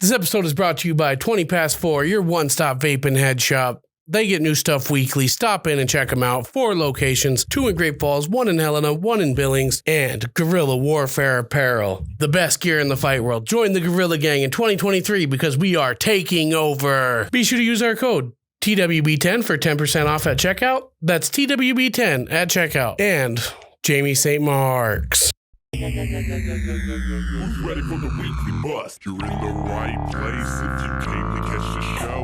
This episode is brought to you by 20 Past 4, your one-stop vape and head shop. They get new stuff weekly. Stop in and check them out. 4 locations, 2 in Great Falls, 1 in Helena, 1 in Billings, and Guerrilla Warfare Apparel. The best gear in the fight world. Join the Guerrilla Gang in 2023 because we are taking over. Be sure to use our code TWB10 for 10% off at checkout. That's TWB10 at checkout. And Jamie St. Mark's. Who's ready for the weekly bust? You're in the right place if you came to catch the show.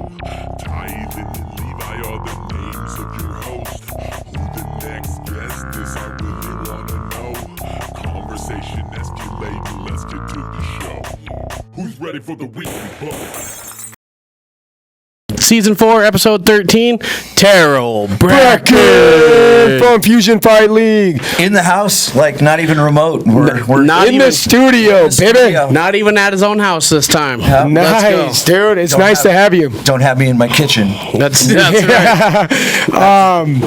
Tithe and Levi are the names of your host. Who the next guest is, I really wanna know. Conversation escalating, let's get to the show. Who's ready for the weekly bust? Season 4, Episode 13, Terrill, Bracken from Fusion Fight League. In the house, like not even remote. We're not in even, the studio, baby. Not even at his own house this time. Nice, dude. It's nice to have you. Don't have me in my kitchen. That's right.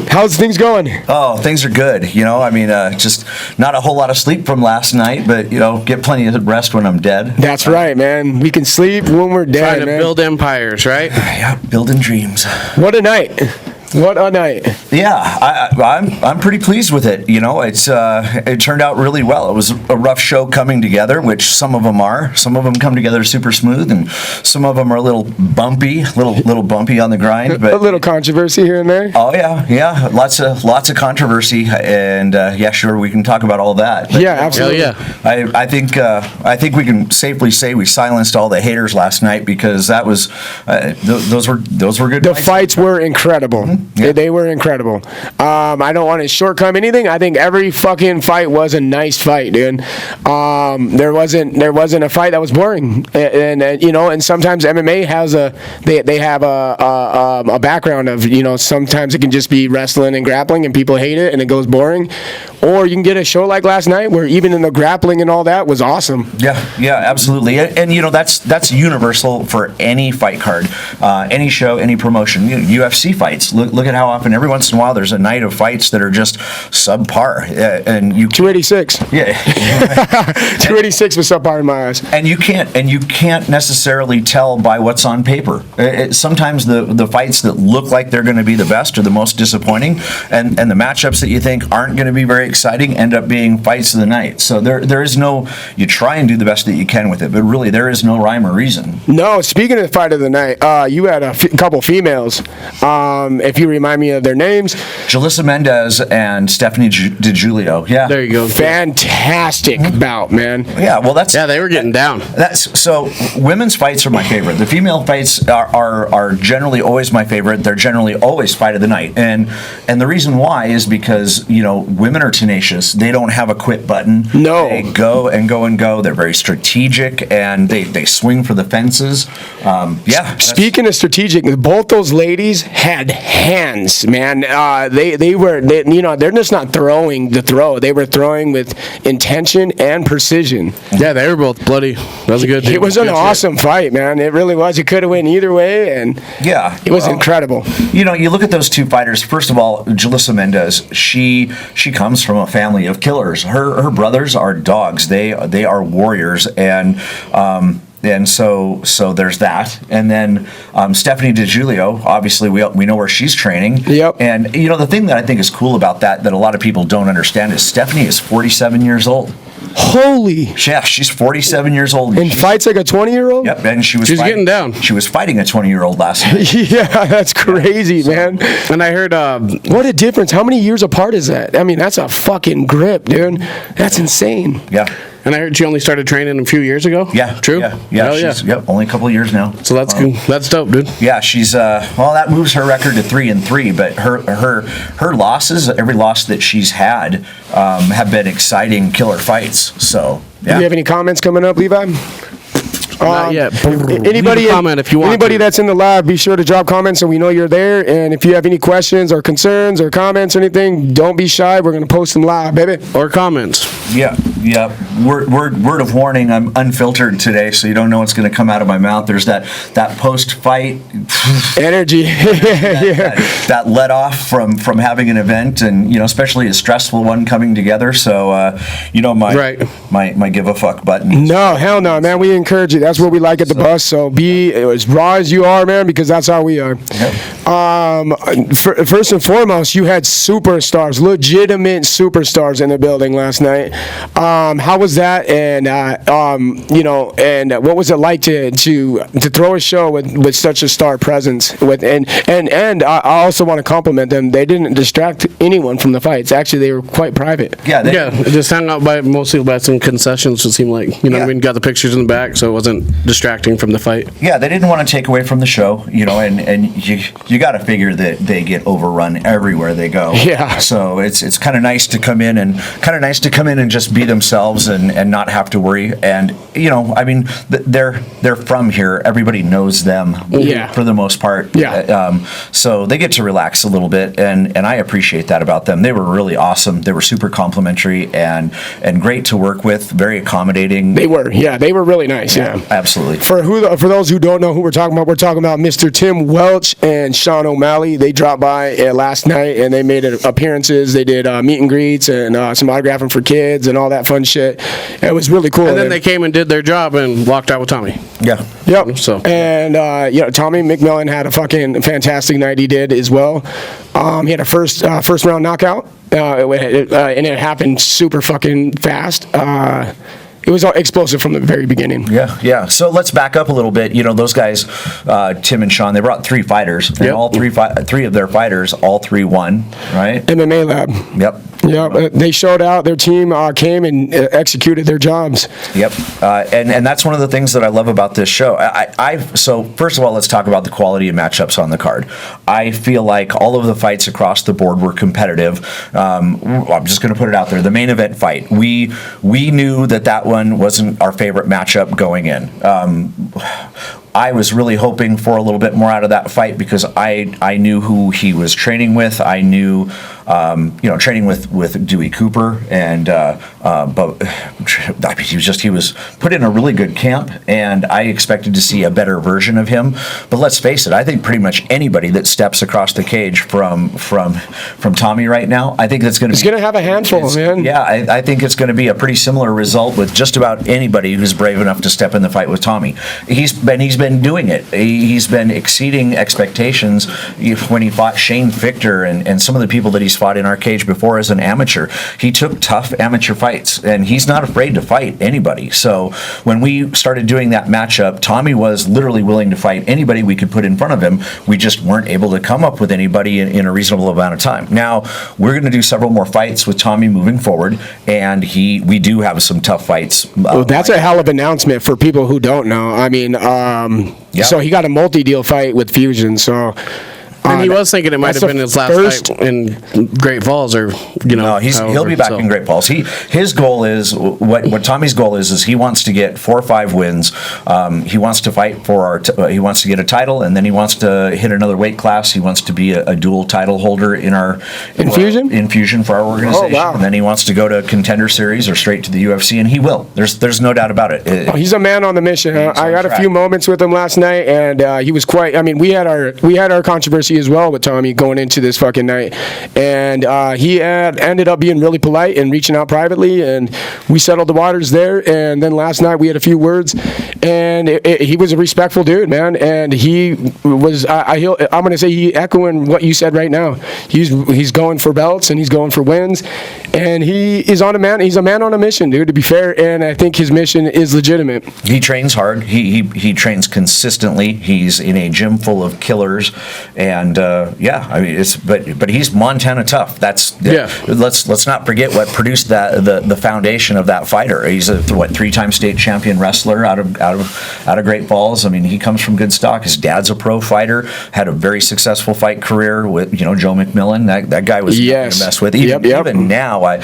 How's things going? Oh, things are good. You know, I mean, just not a whole lot of sleep from last night, but, you know, get plenty of rest when I'm dead. That's right, man. We can sleep when we're dead, Trying to man. build empires, right? Yeah, building dreams. What a night. What a night. Yeah, I'm pretty pleased with it. You know, it turned out really well. It was a rough show coming together, which some of them are. Some of them come together super smooth, and some of them are a little bumpy on the grind. But a little controversy here and there. Oh yeah, lots of controversy, and yeah, sure, we can talk about all that. But, yeah, absolutely. Yeah. I think we can safely say we silenced all the haters last night because that was those were good. The fights were incredible. Mm-hmm. Yeah. They were incredible. I don't want to shortcome anything. I think every fucking fight was a nice fight, dude. There wasn't a fight that was boring, and you know, and sometimes MMA has they have a background of, you know, sometimes it can just be wrestling and grappling and people hate it and it goes boring, or you can get a show like last night where even in the grappling and all that was awesome. Yeah, absolutely, and you know that's universal for any fight card, any show, any promotion. You know, UFC fights. Look at how often every once in a while there's a night of fights that are just subpar, and you 286. Yeah, 286 was subpar in my eyes. and you can't necessarily tell by what's on paper. Sometimes the fights that look like they're going to be the best are the most disappointing, and the matchups that you think aren't going to be very exciting end up being fights of the night. So there is no, you try and do the best that you can with it, but really there is no rhyme or reason. No, speaking of the fight of the night, you had a couple females. If you remind me of their names. Jalissa Mendez and Stephanie DiGiulio. Yeah. There you go. Fantastic bout, man. Yeah, well They were getting down. So women's fights are my favorite. The female fights are generally always my favorite. They're generally always fight of the night. And the reason why is because, you know, women are tenacious. They don't have a quit button. No. They go and go and go. They're very strategic, and they swing for the fences. Speaking of strategic, both those ladies had hands, man. They're just not throwing to throw. They were throwing with intention and precision. Yeah, they were both bloody. That was a good. It was an awesome fight, man. It really was. It could have went either way, and yeah, it was incredible. You know, you look at those two fighters. First of all, Jalissa Mendez, she comes from a family of killers. Her brothers are dogs. They are warriors, and so there's that. And then Stephanie DiGiulio, obviously we know where she's training. Yep. And you know, the thing that I think is cool about that a lot of people don't understand is Stephanie is 47 years old. Holy. Yeah, she's 47 years old. And fights like a 20-year-old? Yep, and she's getting down. She was fighting a 20-year-old last night. Yeah, that's crazy, man. And I heard... what a difference. How many years apart is that? I mean, that's a fucking grip, dude. That's insane. Yeah. And I heard she only started training a few years ago. Yeah. True? Yeah. She's only a couple of years now. So that's cool. That's dope, dude. Yeah, she's that moves her record to 3-3, but her losses, every loss that she's had, have been exciting killer fights. So Do you have any comments coming up, Levi? Not yet. Anybody comment if you want. Anybody that's in the live, be sure to drop comments so we know you're there. And if you have any questions or concerns or comments or anything, don't be shy. We're gonna post them live, baby. Or comments. Yeah. Word of warning, I'm unfiltered today, so you don't know what's going to come out of my mouth. There's that post-fight energy. that let off from having an event, and especially a stressful one coming together. So my give a fuck button. No, hell no, man. We encourage you. That's what we like at the bus. So be as raw as you are, man, because that's how we are. Yep. First and foremost, you had superstars, legitimate superstars in the building last night. How was that? And and what was it like to throw a show with such a star presence? And I also want to compliment them. They didn't distract anyone from the fights. Actually, they were quite private. Just hung out mostly by some concessions. It seemed like what I mean. Got the pictures in the back, so it wasn't distracting from the fight. Yeah, they didn't want to take away from the show, and you got to figure that they get overrun everywhere they go. Yeah. So it's kind of nice to come in and just be themselves and not have to worry. And I mean, they're from here. Everybody knows them. For the most part. So they get to relax a little bit, and I appreciate that about them. They were really awesome. They were super complimentary and great to work with. Very accommodating. They were really nice. Yeah, absolutely. For those who don't know who we're talking about Mr. Tim Welch and Sean O'Malley. They dropped by last night and they made appearances. They did meet and greets and some autographing for kids and all that fun shit. It was really cool. And then they came and did their job and walked out with Tommy. Yeah. Yep. So and Tommy McMillan had a fucking fantastic night. He did as well. He had a first round knockout, and it happened super fucking fast. It was all explosive from the very beginning. Yeah. So let's back up a little bit. Those guys, Tim and Sean, they brought 3 fighters, and all three of their fighters, all 3 won, right? MMA Lab. Yep. They showed out. Their team came and executed their jobs. Yep. And that's one of the things that I love about this show. So first of all, let's talk about the quality of matchups on the card. I feel like all of the fights across the board were competitive. I'm just going to put it out there. The main event fight, we knew that one wasn't our favorite matchup going in. I was really hoping for a little bit more out of that fight because I knew who he was training with. I knew, training with Dewey Cooper, and but he was put in a really good camp, and I expected to see a better version of him. But let's face it, I think pretty much anybody that steps across the cage from Tommy right now, I think that's going to going to have a handful, man. Yeah, I think it's going to be a pretty similar result with just about anybody who's brave enough to step in the fight with Tommy. He's been doing it. He's been exceeding expectations when he fought Shane Victor and some of the people that he's fought in our cage before as an amateur. He took tough amateur fights, and he's not afraid to fight anybody. So when we started doing that matchup, Tommy was literally willing to fight anybody we could put in front of him. We just weren't able to come up with anybody in a reasonable amount of time. Now, we're going to do several more fights with Tommy moving forward, and we do have some tough fights. That's a hell of an announcement for people who don't know. I mean, so he got a multi-deal fight with Fusion, so... And he was thinking it might have been his last fight in Great Falls, or No, he'll be back in Great Falls. His goal is what Tommy's goal is he wants to get 4 or 5 wins. He wants to fight for he wants to get a title, and then he wants to hit another weight class. He wants to be a dual title holder in Fusion for our organization. Oh, wow. And then he wants to go to Contender Series or straight to the UFC, and he will. There's no doubt about it. He's a man on the mission. I got a few moments with him last night, and he was quite. I mean, we had our controversy as well with Tommy going into this fucking night, and he ended up being really polite and reaching out privately, and we settled the waters there. And then last night we had a few words, and he was a respectful dude, man, and he was I'm gonna say he echoing what you said right now. He's going for belts and he's going for wins, and he's a man on a mission, dude, to be fair, and I think his mission is legitimate. He trains hard. He trains consistently. He's in a gym full of killers, and I mean, but he's Montana tough. Let's not forget what produced the foundation of that fighter. He's a 3-time state champion wrestler out of Great Falls. I mean, he comes from good stock. His dad's a pro fighter. Had a very successful fight career with Joe McMillan. That guy was nothing to mess with. Even now,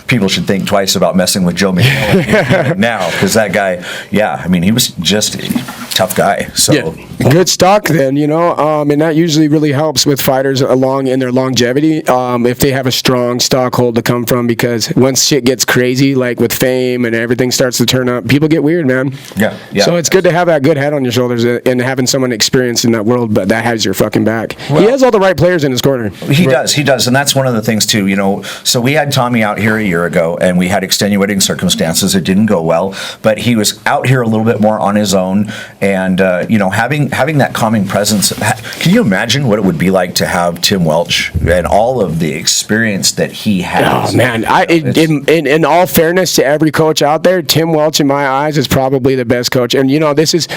people should think twice about messing with Joe McMillan now, because that guy, I mean, he was just a tough guy. So good stock then, and that usually really helps with fighters along in their longevity if they have a strong stockhold to come from, because once shit gets crazy, like with fame and everything starts to turn up, people get weird, man. Yeah. So it's good to have that good head on your shoulders and having someone experienced in that world, but that has your fucking back. Well, he has all the right players in his corner. He does, and that's one of the things too. So we had Tommy out here a year ago, and we had extenuating circumstances. It didn't go well, but he was out here a little bit more on his own, and having that calming presence. Can you imagine what it would be like to have Tim Welch and all of the experience that he has? Oh man, in all fairness to every coach out there, Tim Welch in my eyes is probably the best coach, and this is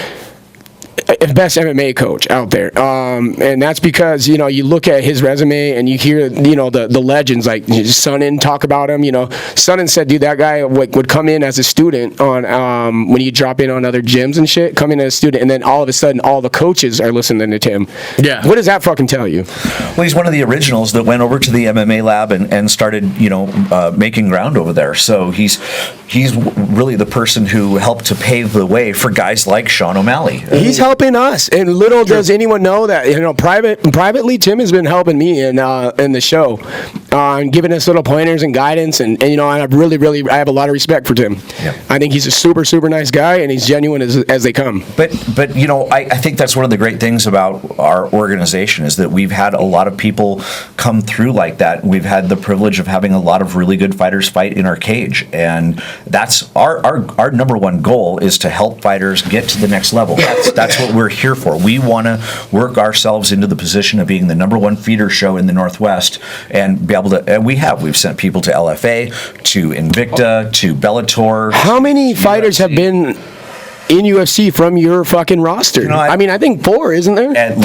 best MMA coach out there, and that's because you look at his resume and you hear the legends like Sonnen talk about him. Sonnen said, dude, that guy would come in as a student on when you drop in on other gyms and shit, come in as a student, and then all of a sudden all the coaches are listening to Tim. Yeah, what does that fucking tell you? Well, he's one of the originals that went over to the MMA lab and started making ground over there. So he's really the person who helped to pave the way for guys like Sean O'Malley. He's helping us, and little does anyone know that privately Tim has been helping me in the show, giving us little pointers and guidance, and I really have a lot of respect for Tim. Yeah. I think he's a super nice guy, and he's genuine as they come. But I think that's one of the great things about our organization is that we've had a lot of people come through like that. We've had the privilege of having a lot of really good fighters fight in our cage, and that's our number one goal is to help fighters get to the next level. That's what we're here for. We want to work ourselves into the position of being the number one feeder show in the Northwest and be able to, and we've sent people to LFA, to Invicta, to Bellator. How many fighters have been in UFC from your fucking roster? I think 4, isn't there? At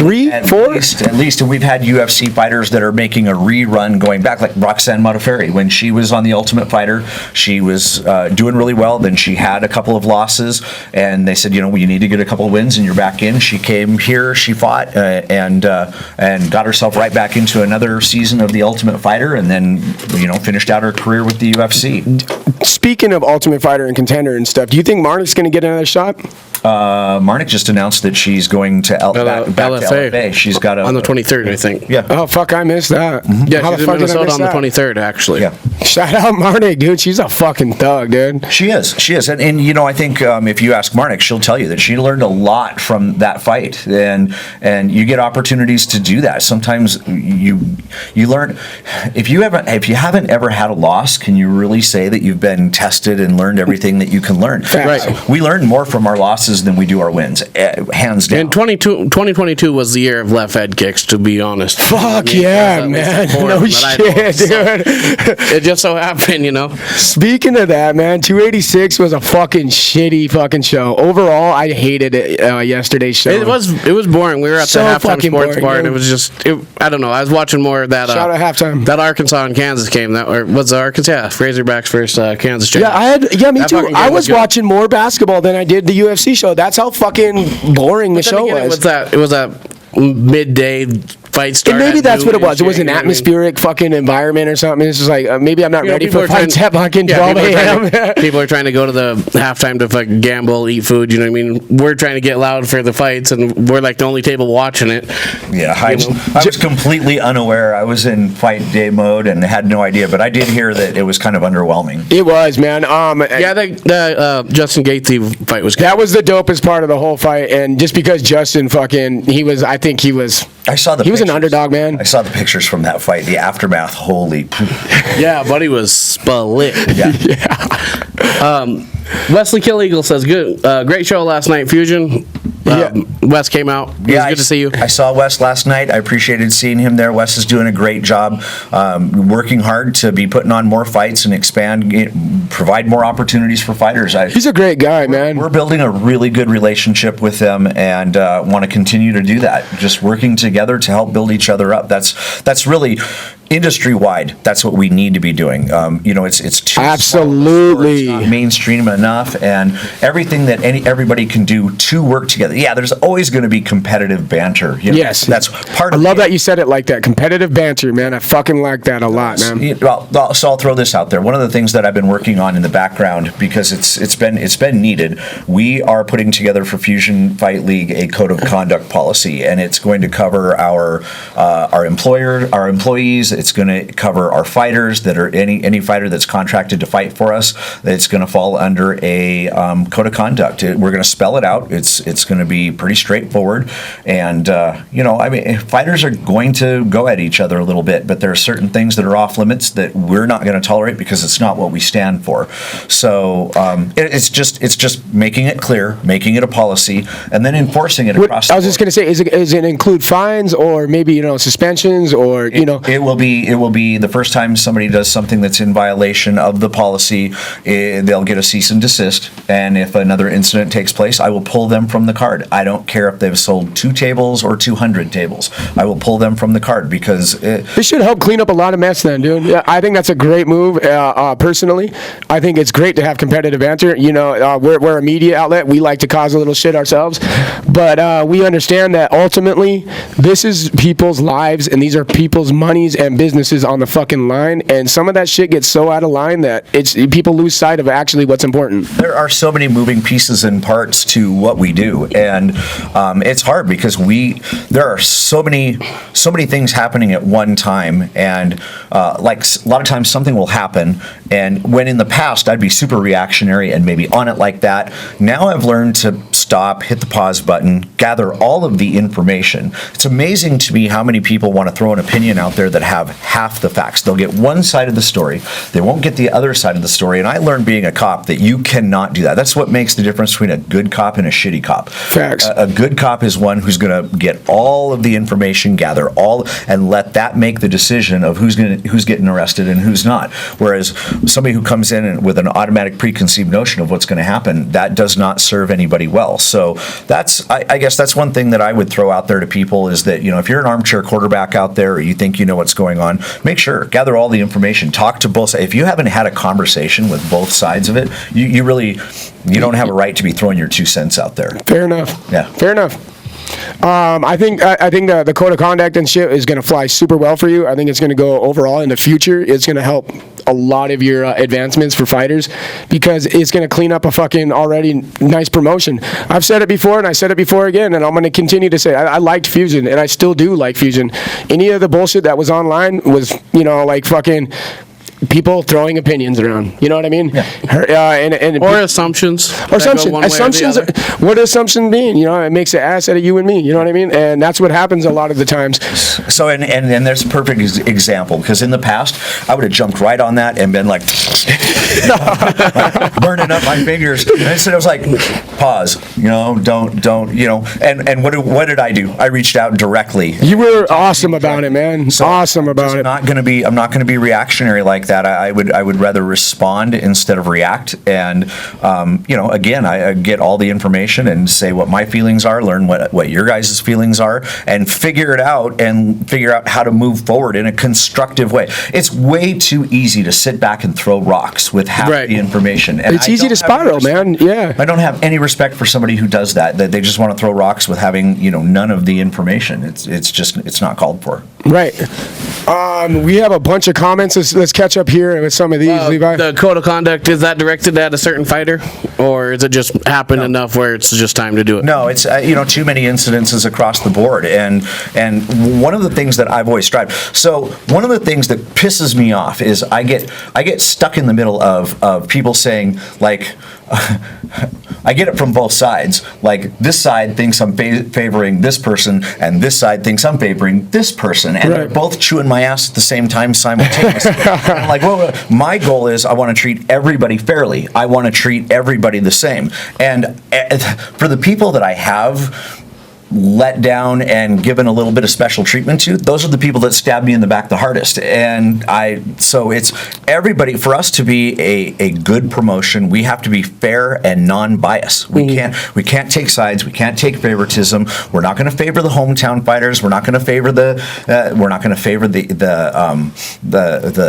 4? At least, and we've had UFC fighters that are making a rerun going back, like Roxanne Modafferi. When she was on The Ultimate Fighter, she was doing really well. Then she had a couple of losses, and they said, you need to get a couple of wins, and you're back in. She came here, she fought, and got herself right back into another season of The Ultimate Fighter, and then finished out her career with the UFC. Speaking of Ultimate Fighter and Contender and stuff, do you think Marnik's going to get another shot? Marnik just announced that she's going to back to LFA. She's got on the 23rd, I think. Yeah. Oh fuck, I missed that. Mm-hmm. Yeah, she's in Minnesota on the 23rd, actually. Yeah. Shout out Marnik, dude. She's a fucking thug, dude. She is, and I think if you ask Marnik, she'll tell you that she learned a lot from that fight, and you get opportunities to do that. Sometimes you learn. If you haven't ever had a loss, can you really say that you've been tested and learned everything that you can learn? Right. We learn more from our losses than we do our wins, hands down. And 2022 was the year of left head kicks, to be honest. Fuck yeah, man. No shit, dude. It just so happened, Speaking of that, man, 286 was a fucking shitty fucking show. Overall, I hated it yesterday's show. It was boring. We were at So the halftime fucking sports boring, bar, and dude. it was just, I don't know. I was watching more of that. Shout out halftime. That Arkansas and Kansas game. Or was it Arkansas? Yeah, Razorbacks versus Kansas. Yeah, me That too. fucking game I was was good. watching more basketball than I did the UFC show. That's how fucking boring the show was. It was a midday fight start. And maybe at that's what it noon was. It was an and shit, atmospheric fucking environment or something. It's just like, maybe I'm not ready people for are trying- fights at fucking 12 a.m. People are trying to go to the halftime to fucking gamble, eat food. You know what I mean? We're trying to get loud for the fights, and we're like the only table watching it. Yeah, I was completely unaware. I was in fight day mode and had no idea, but I did hear that it was kind of underwhelming. It was, man. Yeah, the Justin Gaethje fight was good. That was the dopest part of the whole fight, and just because Justin I saw the. He was an pictures. underdog, man. I saw the pictures from that fight, the aftermath. Holy. Yeah, buddy was split. Yeah. Wesley Kill Eagle says, "Good, great show last night, Fusion." Wes came out. It was good to see you. I saw Wes last night. I appreciated seeing him there. Wes is doing a great job, working hard to be putting on more fights and provide more opportunities for fighters. He's a great guy, man. We're building a really good relationship with them, and want to continue to do that. Just working together to help build each other up. That's really, industry-wide, that's what we need to be doing. It's too Absolutely small, it's not mainstream enough, and everything that everybody can do to work together. Yeah, there's always going to be competitive banter. Yes, that's part of I love that you said it like that. Competitive banter, man. I fucking like that a lot, man. Well, so I'll throw this out there. One of the things that I've been working on in the background, because it's been needed, we are putting together for Fusion Fight League a code of conduct policy, and it's going to cover our employees. It's going to cover our fighters that are any fighter that's contracted to fight for us. It's going to fall under a code of conduct. We're going to spell it out. It's going to be pretty straightforward. And fighters are going to go at each other a little bit, but there are certain things that are off limits that we're not going to tolerate because it's not what we stand for. So it's just making it clear, making it a policy, and then enforcing it across. I was just going to say, is it include fines or maybe suspensions or It will be the first time somebody does something that's in violation of the policy, they'll get a cease and desist. And if another incident takes place, I will pull them from the card. I don't care if they've sold 2 tables or 200 tables. I will pull them from the card because this should help clean up a lot of mess then, dude. Yeah, I think that's a great move. Personally, I think it's great to have competitive banter. We're a media outlet. We like to cause a little shit ourselves. But we understand that ultimately this is people's lives and these are people's monies and businesses on the fucking line, and some of that shit gets so out of line that people lose sight of actually what's important. There are so many moving pieces and parts to what we do, and it's hard because there are so many things happening at one time, and like a lot of times something will happen, and when in the past I'd be super reactionary and maybe on it like that, now I've learned to stop, hit the pause button, gather all of the information. It's amazing to me how many people want to throw an opinion out there that have half the facts. They'll get one side of the story. They won't get the other side of the story. And I learned being a cop that you cannot do that. That's what makes the difference between a good cop and a shitty cop. Facts. A good cop is one who's going to get all of the information, gather all, and let that make the decision of who's getting arrested and who's not. Whereas somebody who comes in with an automatic preconceived notion of what's going to happen, that does not serve anybody well. So I guess that's one thing that I would throw out there to people is that, if you're an armchair quarterback out there or you think you know what's going on, make sure, gather all the information, talk to both sides. If you haven't had a conversation with both sides of it, you don't have a right to be throwing your 2 cents out there. Fair enough. Yeah. Fair enough. I think the code of conduct and shit is going to fly super well for you. I think it's going to go overall in the future. It's going to help a lot of your advancements for fighters because it's going to clean up a fucking already nice promotion. I've said it before and I said it before again, and I'm going to continue to say I liked Fusion and I still do like Fusion. Any of the bullshit that was online was, like fucking people throwing opinions around. You know what I mean? Yeah. Or assumptions. Assumptions. What does assumption mean? It makes an ass out of you and me. You know what I mean? And that's what happens a lot of the times. So, and there's a perfect example because in the past, I would have jumped right on that and been like, burning up my fingers. And instead I was like, pause, don't, and what did I do? I reached out directly. You were awesome about it, man. So awesome about it. I'm not going to be reactionary like that. I would rather respond instead of react. And again, I get all the information and say what my feelings are, learn what your guys' feelings are, and figure it out how to move forward in a constructive way. It's way too easy to sit back and throw rocks with half the information. And it's easy to spiral, man. Yeah. I don't have any respect for somebody who does that they just want to throw rocks with having none of the information. It's not called for. Right. We have a bunch of comments. Let's catch up here with some of these, Levi. The code of conduct, is that directed at a certain fighter? Or is it just happened enough where it's just time to do it? No, it's too many incidences across the board. And one of the things that I've always strived. So one of the things that pisses me off is I get stuck in the middle of people saying, like, I get it from both sides. Like, this side thinks I'm favoring this person, and this side thinks I'm favoring this person, and they're both chewing my ass at the same time simultaneously. And I'm like, well, my goal is I want to treat everybody fairly. I want to treat everybody the same. And for the people that I have let down and given a little bit of special treatment to, those are the people that stab me in the back the hardest. And so it's everybody, for us to be a good promotion, we have to be fair and non-biased. We can't take sides. We can't take favoritism. We're not going to favor the hometown fighters. We're not going to favor the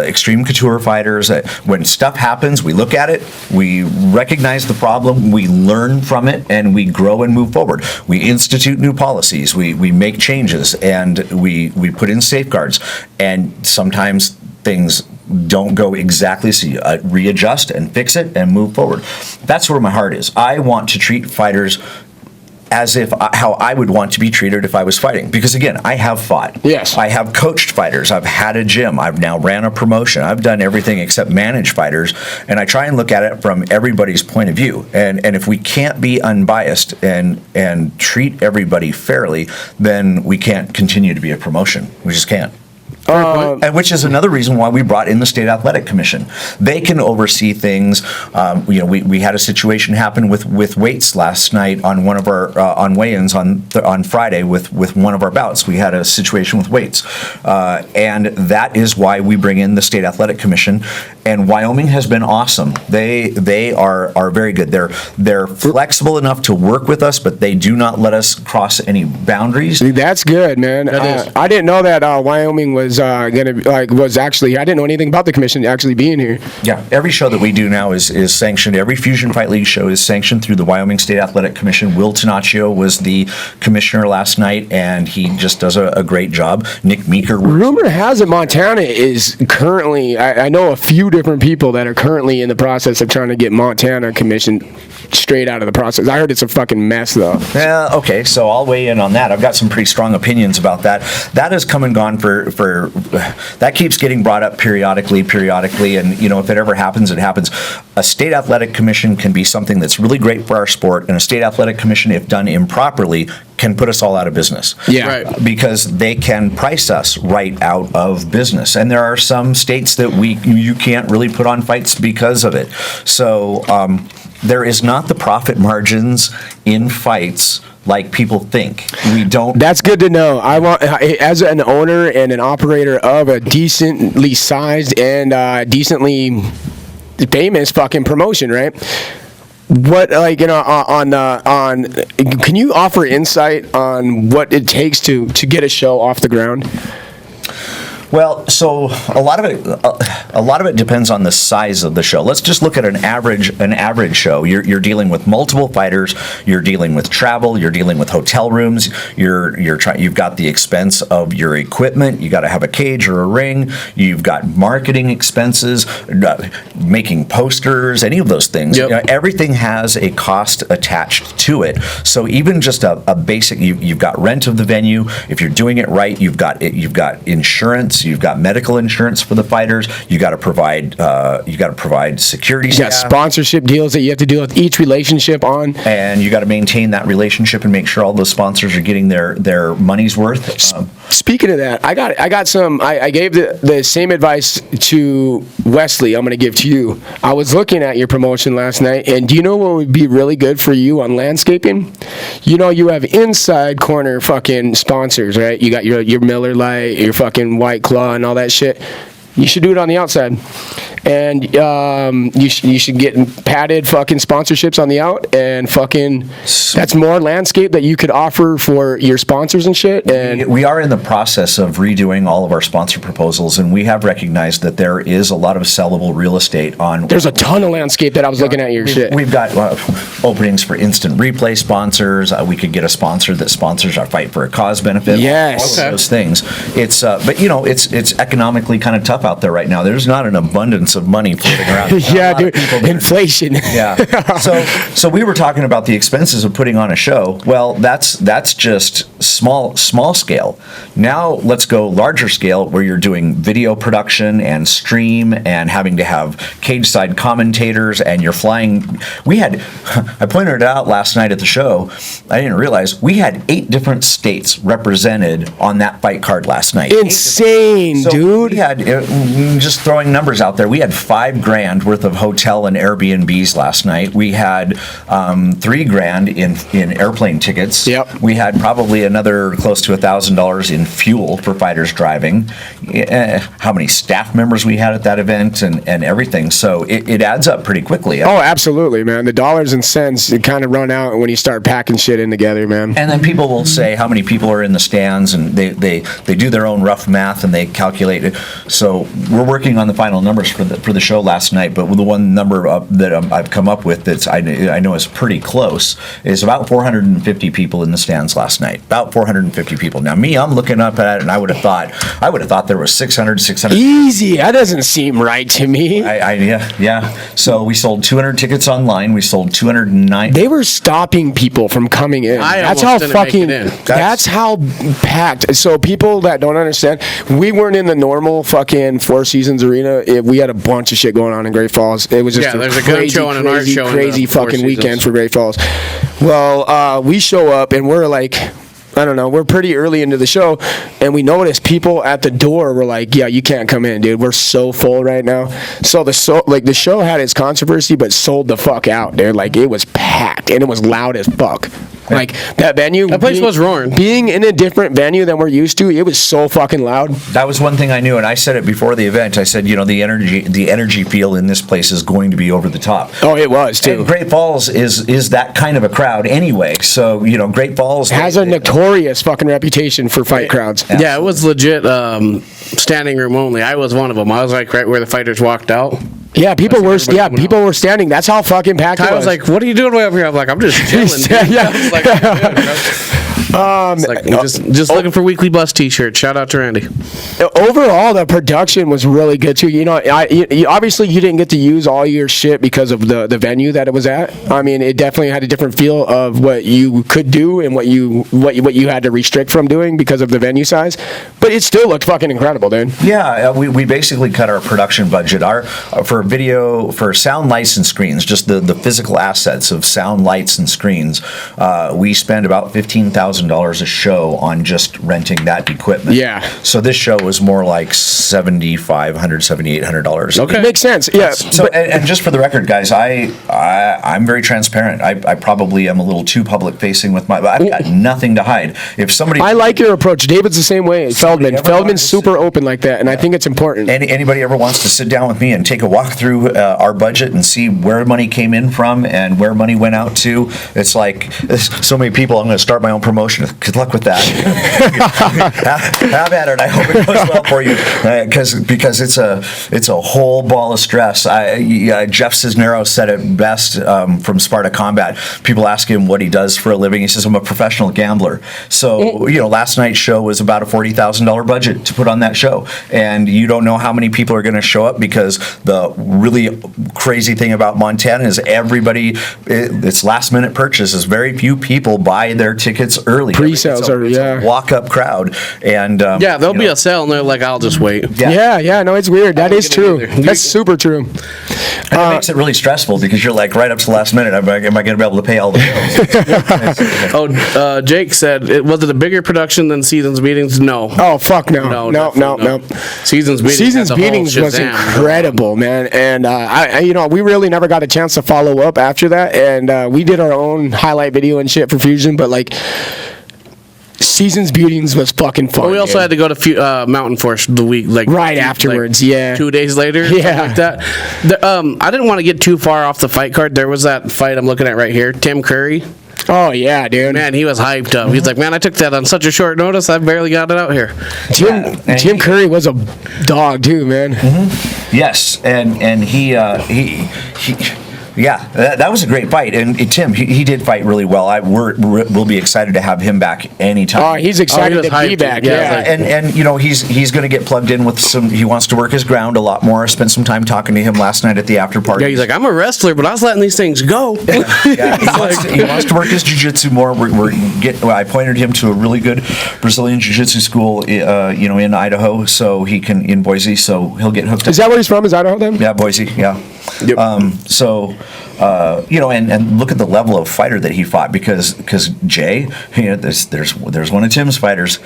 extreme couture fighters. When stuff happens, we look at it, we recognize the problem, we learn from it, and we grow and move forward. We institute new policies, we make changes, and we put in safeguards, and sometimes things don't go exactly, so you readjust and fix it and move forward. That's where my heart is. I want to treat fighters as if how I would want to be treated if I was fighting. Because again, I have fought. Yes. I have coached fighters. I've had a gym. I've now ran a promotion. I've done everything except manage fighters. And I try and look at it from everybody's point of view. And if we can't be unbiased and treat everybody fairly, then we can't continue to be a promotion. We just can't. And which is another reason why we brought in the State Athletic Commission. They can oversee things. We had a situation happen with weights last night on one of our on weigh-ins on Friday with one of our bouts. We had a situation with weights, and that is why we bring in the State Athletic Commission. And Wyoming has been awesome. They are very good. They're flexible enough to work with us, but they do not let us cross any boundaries. That's good, man. I didn't know that Wyoming was I didn't know anything about the commission actually being here. Yeah, every show that we do now is sanctioned. Every Fusion Fight League show is sanctioned through the Wyoming State Athletic Commission. Will Tenaccio was the commissioner last night, and he just does a great job. Nick Meeker. Rumor has it Montana is currently, I know a few different people that are currently in the process of trying to get Montana commissioned straight out of the process. I heard it's a fucking mess, though. Yeah, okay, so I'll weigh in on that. I've got some pretty strong opinions about that. That has come and gone for that keeps getting brought up periodically, and if it ever happens, it happens. A state athletic commission can be something that's really great for our sport, and a state athletic commission, if done improperly, can put us all out of business. Yeah. Right. Because they can price us right out of business. And there are some states that you can't really put on fights because of it. So there is not the profit margins in fights like people think. We don't. That's good to know. I want, as an owner and an operator of a decently sized and decently famous fucking promotion, right? What, can you offer insight on what it takes to get a show off the ground? Well, so a lot of it depends on the size of the show. Let's just look at an average show. You're dealing with multiple fighters. You're dealing with travel. You're dealing with hotel rooms. You've got the expense of your equipment. You got to have a cage or a ring. You've got marketing expenses, making posters, any of those things. Yep. Everything has a cost attached to it. So even just a basic, you've got rent of the venue. If you're doing it right, you've got insurance. You've got medical insurance for the fighters. You got to provide security. You got sponsorship deals that you have to deal with each relationship on, and you got to maintain that relationship and make sure all those sponsors are getting their money's worth. Speaking of that, I gave the same advice to Wesley. I'm going to give to you. I was looking at your promotion last night, and do you know what would be really good for you on landscaping? You have inside corner fucking sponsors, right? You got your Miller Lite, your fucking White Claw, and all that shit. You should do it on the outside. And you should get padded fucking sponsorships on the out, and fucking that's more landscape that you could offer for your sponsors and shit. And we are in the process of redoing all of our sponsor proposals, and we have recognized that there is a lot of sellable real estate on. There's a ton of landscape that I was looking at your shit. We've got openings for instant replay sponsors. We could get a sponsor that sponsors our Fight for a Cause benefit. Yes, all of those things. It's but it's economically kind of tough out there right now. There's not an abundance of money floating around. Yeah, dude. Inflation. Yeah. So we were talking about the expenses of putting on a show. Well, that's just small scale. Now let's go larger scale, where you're doing video production and stream and having to have cage side commentators, and you're flying. I pointed it out last night at the show. I didn't realize we had 8 different states represented on that fight card last night. Insane, dude. We had, just throwing numbers out there, we had $5,000 worth of hotel and Airbnbs last night. We had $3,000 in airplane tickets. Yep. We had probably another close to $1,000 in fuel for fighters driving. How many staff members we had at that event and everything. So it adds up pretty quickly. Oh, absolutely, man. The dollars and cents, it kind of run out when you start packing shit in together, man. And then people will say how many people are in the stands, and they do their own rough math and they calculate it. So we're working on the final numbers for the show last night, but the one number that I've come up with that's I know is pretty close is about 450 people in the stands last night. About 450 people. Now I'm looking up at it, and I would have thought there was 600. Easy. That doesn't seem right to me. Yeah. So we sold 200 tickets online. We sold 209. They were stopping people from coming in. That's how fucking. That's how packed. So people that don't understand, we weren't in the normal fucking Four Seasons arena. We had a bunch of shit going on in Great Falls. It was just there's a gun show and an art show. Crazy fucking weekend for Great Falls. Well, we show up and we're like, I don't know, we're pretty early into the show, and we noticed people at the door were like, yeah, you can't come in, dude. We're so full right now. So the show had its controversy, but sold the fuck out, dude. Like, it was packed, and it was loud as fuck. Like, that venue. That place was roaring. Being in a different venue than we're used to, it was so fucking loud. That was one thing I knew, and I said it before the event. I said, the energy feel in this place is going to be over the top. Oh, it was, too. And Great Falls is that kind of a crowd anyway. So, Great Falls has a notorious fucking reputation for fight crowds. Absolutely. Yeah, it was legit standing room only. I was one of them. I was like right where the fighters walked out. Yeah, people were standing. That's how fucking packed it was. I was like, what are you doing way up here? I'm like, I'm just chilling. Yeah. I was like, just looking for Weekly Bus t-shirts. Shout out to Randy. Overall, the production was really good too. Obviously you didn't get to use all your shit because of the venue that it was at. I mean, it definitely had a different feel of what you could do and what you had to restrict from doing because of the venue size. But it still looked fucking incredible, dude. Yeah, we basically cut our production budget. For video, for sound, lights, and screens, just the physical assets of sound, lights, and screens, we spend about $15,000 a show on just renting that equipment. Yeah. So this show was more like $7,500, $7,800. Okay, makes sense. Yeah. So and just for the record, guys, I'm very transparent. I probably am a little too public facing with but I've got nothing to hide. If somebody, I like your approach. David's the same way. Feldman's super open like that, and I think it's important. Anybody ever wants to sit down with me and take a walk through our budget and see where money came in from and where money went out to, it's like so many people. I'm going to start my own promotion. Good luck with that. Have at it. I hope it goes well for you, because it's a whole ball of stress. Jeff Cisneros said it best from Sparta Combat. People ask him what he does for a living. He says, I'm a professional gambler. So last night's show was about a $40,000 budget to put on that show, and you don't know how many people are going to show up, because the really crazy thing about Montana is it's last minute purchases. Very few people buy their tickets early. Pre-sales are a walk up crowd, and there'll be a sale, and they're like, I'll just wait. Yeah. No, it's weird. That is true. That's super true. And it makes it really stressful, because you're like right up to the last minute. Am I going to be able to pay all the bills? Jake said, was it a bigger production than Seasons Meetings? No. Oh fuck no. No. Seasons Meetings was incredible, man. And we really never got a chance to follow up after that, and we did our own highlight video and shit for Fusion, but like Seasons Meetings was fucking fun. Well, we also had to go to Mountain Force the week right afterwards. 2 days later. Yeah, like that. I didn't want to get too far off the fight card. There was that fight I'm looking at right here, Tim Curry. Oh yeah, dude. Man, he was hyped up. He's like, man, I took that on such a short notice. I barely got it out here. Tim Curry was a dog too, man. Mm-hmm. Yes, and he Yeah, that was a great fight, and Tim, he did fight really well. We'll be excited to have him back anytime. Oh, he's excited to be back. Yeah, and he's going to get plugged in with some. He wants to work his ground a lot more. I spent some time talking to him last night at the after party. Yeah, he's like, I'm a wrestler, but I was letting these things go. He wants to work his jiu-jitsu more. I pointed him to a really good Brazilian jiu-jitsu school, in Idaho, so he can in Boise, so he'll get hooked up. Is that where he's from? Is Idaho then? Yeah, Boise. Yeah. Yep. And look at the level of fighter that he fought because Jay, there's one of Tim's fighters.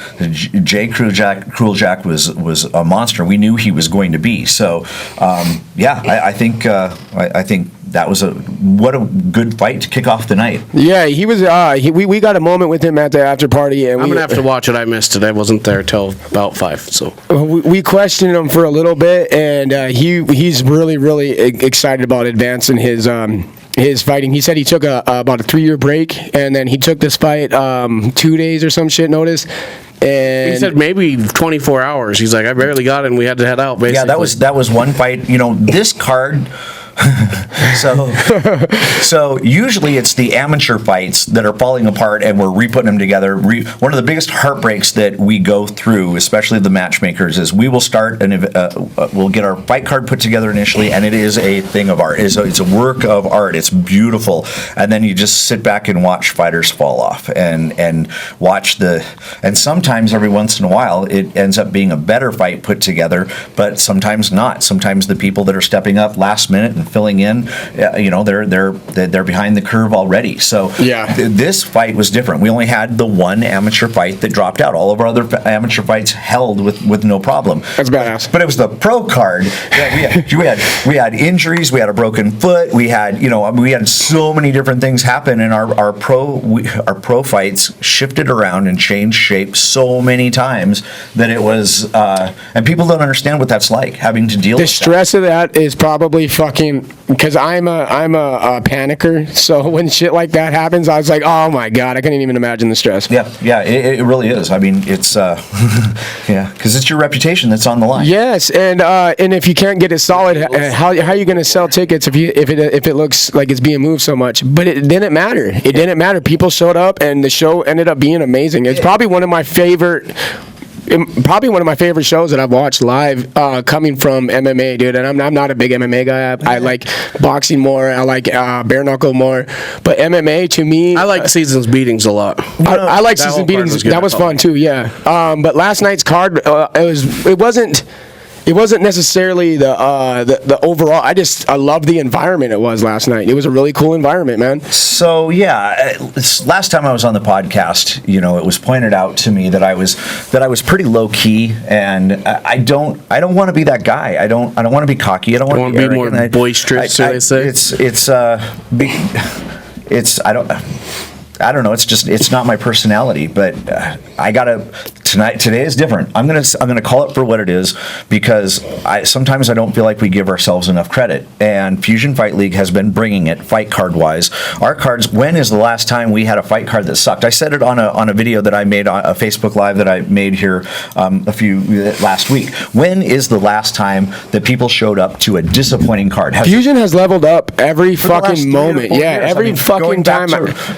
Jay Cruel Jack was a monster. We knew he was going to be. So, I think that was what a good fight to kick off the night. Yeah, he was. We got a moment with him at the after party, and I'm gonna have to watch it. I missed it. I wasn't there till about 5. So we questioned him for a little bit, and he's really excited about advancing his fighting. He said he took about a 3-year break, and then he took this fight 2 days or some shit notice. And he said maybe 24 hours. He's like, I barely got it, and we had to head out. Basically, yeah, that was one fight. This card. So usually it's the amateur fights that are falling apart and we're re-putting them together. One of the biggest heartbreaks that we go through, especially the matchmakers, is we will start we'll get our fight card put together initially, and it is a thing of art. It's a work of art. It's beautiful, and then you just sit back and watch fighters fall off and watch and sometimes every once in a while it ends up being a better fight put together, but sometimes not. Sometimes the people that are stepping up last minute and filling in, they're behind the curve already. So this fight was different. We only had the one amateur fight that dropped out. All of our other amateur fights held with no problem. That's badass. But it was the pro card. We had injuries. We had a broken foot. We had so many different things happen, and our pro fights shifted around and changed shape so many times that it was. And people don't understand what that's like, having to deal with the stress of that is probably fucking. Because I'm a panicker, so when shit like that happens, I was like, oh my god, I couldn't even imagine the stress. Yeah, it really is. I mean, it's because it's your reputation that's on the line. Yes, and if you can't get it solid, how are you going to sell tickets if it looks like it's being moved so much? But it didn't matter. It didn't matter. People showed up, and the show ended up being amazing. It's probably one of my favorite shows that I've watched live coming from MMA, dude. And I'm not a big MMA guy. I like boxing more. I like bare knuckle more. But MMA, to me... I like Seasons Beatings a lot. I like Seasons Beatings. That was fun, too, yeah. But last night's card, it wasn't necessarily the overall. I loved the environment it was last night. It was a really cool environment, man. So last time I was on the podcast, it was pointed out to me that I was pretty low key, and I don't want to be that guy. I don't want to be cocky. I don't want to be more boisterous. They say I don't know. It's not my personality, but today is different. I'm gonna call it for what it is, because sometimes I don't feel like we give ourselves enough credit. And Fusion Fight League has been bringing it fight card wise. Our cards. When is the last time we had a fight card that sucked? I said it on a video that I made on a Facebook Live that I made here last week. When is the last time that people showed up to a disappointing card? Fusion has leveled up every fucking moment. Yeah, every fucking time.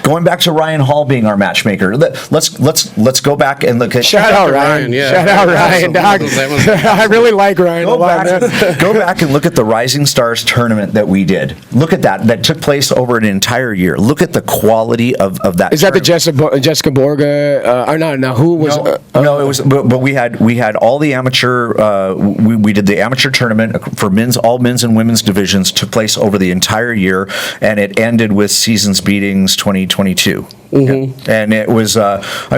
Going back to Ryan Hall being our matchmaker. Let's go back and look at. Shout out Ryan. Yeah. Shout out Ryan, dog. I really like Ryan a lot. Go back and look at the Rising Stars tournament that we did. Look at that. That took place over an entire year. Look at the quality of that. Is that the Jessica Borga? Or no? Who was? No, it was. But we had all the amateur. We did the amateur tournament for all men's and women's divisions. Took place over the entire year, and it ended with Seasons Beatings 2022. Mm-hmm. And it was,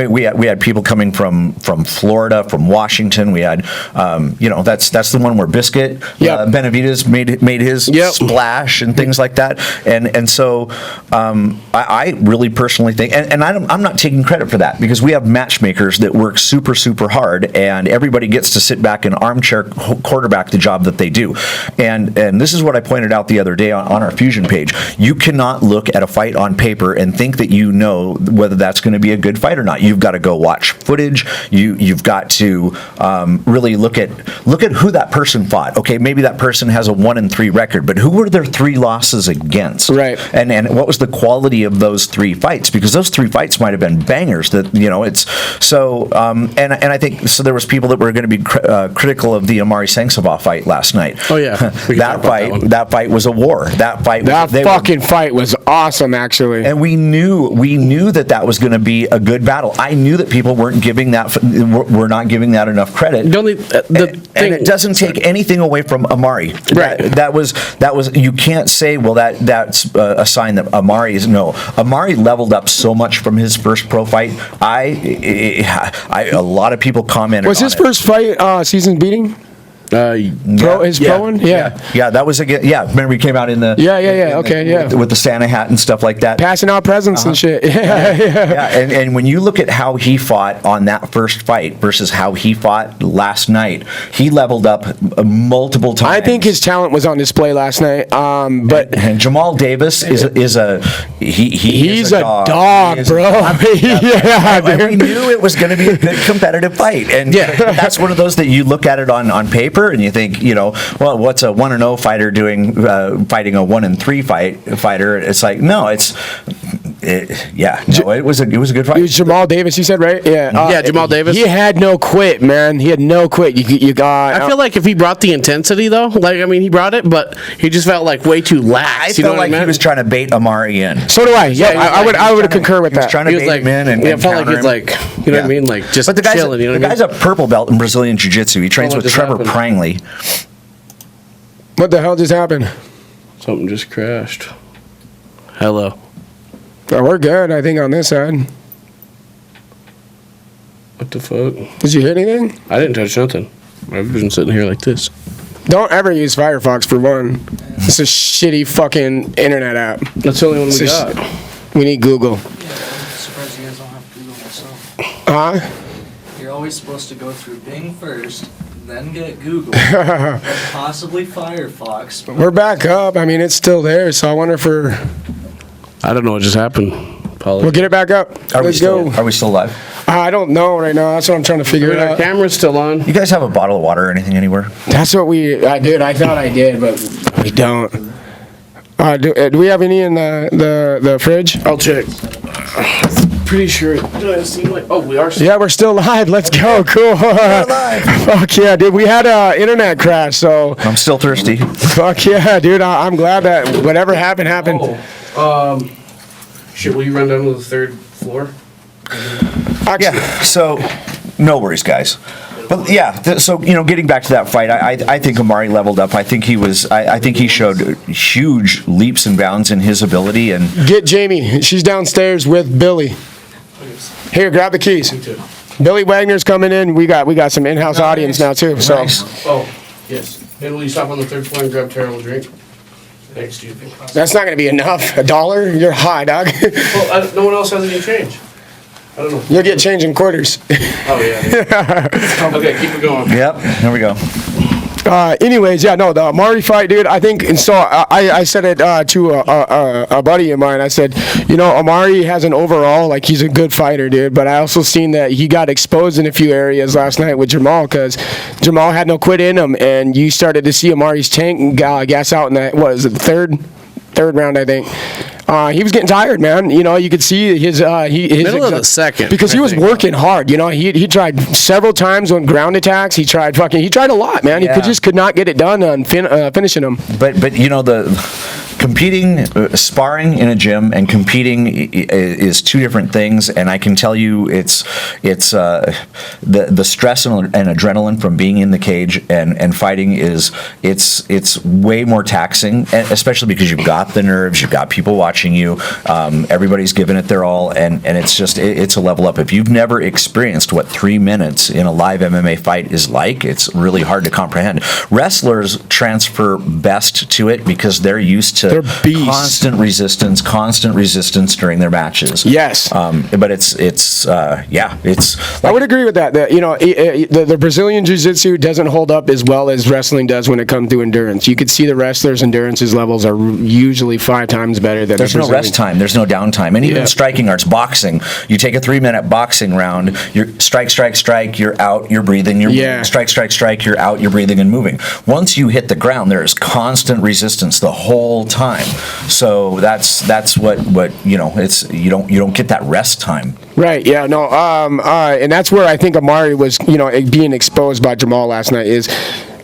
we had people coming from Florida, from Washington. We had, that's the one where Biscuit Benavides made his splash and things like that. And so I really personally think, and I'm not taking credit for that, because we have matchmakers that work super, super hard, and everybody gets to sit back and armchair quarterback the job that they do. And this is what I pointed out the other day on our Fusion page. You cannot look at a fight on paper and think that you know whether that's going to be a good fight or not. You've got to go watch footage. You've got to really look at who that person fought. Okay, maybe that person has a 1-3 record, but who were their 3 losses against? Right. And what was the quality of those 3 fights? Because those 3 fights might have been bangers. That it's so. And I think so. There was people that were going to be critical of the Amari Sangsabah fight last night. Oh yeah, that fight was a war. That Fight was awesome, actually. And we knew that was going to be a good battle. I knew that people weren't giving that were not giving that enough credit. And it doesn't take anything away from Amari. Right. That was you can't say, well, that's a sign that Amari is. No, Amari leveled up so much from his first pro fight. A lot of people commented. Was his first fight season beating? Pro one? Yeah. That was again. Yeah, remember he came out in the with the Santa hat and stuff like that, passing out presents and shit. And when you look at how he fought on that first fight versus how he fought last night, he leveled up multiple times. I think his talent was on display last night. But and Jamal Davis he's a dog, bro. And we knew it was going to be a good competitive fight, and that's one of those that you look at it on paper and you think, well, what's a 1-0 fighter doing fighting a 1-3 fighter? It's like, no, it was a good fight. It was Jamal Davis, you said, right? Yeah. Jamal Davis. He had no quit, man. He had no quit. You got. I feel like if he brought the intensity though, he brought it, but he just felt like way too lax. I felt like he was trying to bait Amari in. So do I. Yeah, I would concur with that. He was trying to bait him in and felt like he's like, what I mean, like just chilling. The guy's a purple belt in Brazilian Jiu-Jitsu. He trains with Trevor Prangley. What the hell just happened? Something just crashed. Hello. Oh, we're good, I think, on this side. What the fuck? Did you hit anything? I didn't touch nothing. I've been sitting here like this. Don't ever use Firefox for one. It's a shitty fucking internet app. That's the only one we got. We need Google. I'm surprised you guys don't have Google myself. Huh? You're always supposed to go through Bing first, then get Google, then possibly Firefox. We're back up. I mean, it's still there, so I wonder if we're... I don't know what just happened. We'll get it back up. Let's go. Are we still live? I don't know right now. That's what I'm trying to figure out. Our camera's still on. You guys have a bottle of water or anything anywhere? That's what I did. I thought I did, but we don't. Do we have any in the fridge? I'll check. Pretty sure. We are. Yeah, we're still live. Let's go. Cool. We're live. Fuck yeah, dude. We had a internet crash, so. I'm still thirsty. Fuck yeah, dude. I'm glad that whatever happened. Will you run down to the 3rd floor? Actually, So, no worries, guys. But getting back to that fight, I think Amari leveled up. I think he showed huge leaps and bounds in his ability. And get Jamie. She's downstairs with Billy. Here, grab the keys. Billy Wagner's coming in. We got some in-house audience now too. So. Nice. Oh, yes. And will you stop on the 3rd floor and grab Terrill a drink? Thanks, dude. That's not going to be enough. $1? You're high, dog. Well, no one else has any change. I don't know. You'll get change in quarters. Oh, yeah. Okay, keep it going. Yep, there we go. The Amari fight, dude, I think, and so I said it to a buddy of mine. I said, Amari has an overall, like, he's a good fighter, dude, but I also seen that he got exposed in a few areas last night with Jamal, because Jamal had no quit in him, and you started to see Amari's tank gas out in that, the third round, I think. He was getting tired, man. You could see his middle of the second, because he was working hard. He tried several times on ground attacks. He tried a lot, man. Yeah. He just could not get it done on finishing him. But the competing, sparring in a gym and competing is two different things. And I can tell you, it's the stress and adrenaline from being in the cage and fighting it's way more taxing, especially because you've got the nerves, you've got people watching you, everybody's giving it their all, and it's a level up. If you've never experienced what 3 minutes in a live MMA fight is like, it's really hard to comprehend. Wrestlers transfer best to it because they're used to They're beasts. Constant resistance during their matches. Yes. But it's I would agree with that. The Brazilian Jiu-Jitsu doesn't hold up as well as wrestling does when it comes to endurance. You could see the wrestlers' endurance levels are usually 5 times better than there's no rest time. There's no downtime. And even striking arts, boxing, you take a 3-minute boxing round, you're strike, you're out, you're breathing, you're moving. Strike, you're out, you're breathing and moving. Once you hit the ground, there is constant resistance the whole time. So that's what it's you don't get that rest time. Right. Yeah. No. And that's where I think Amari was, being exposed by Jamal last night is.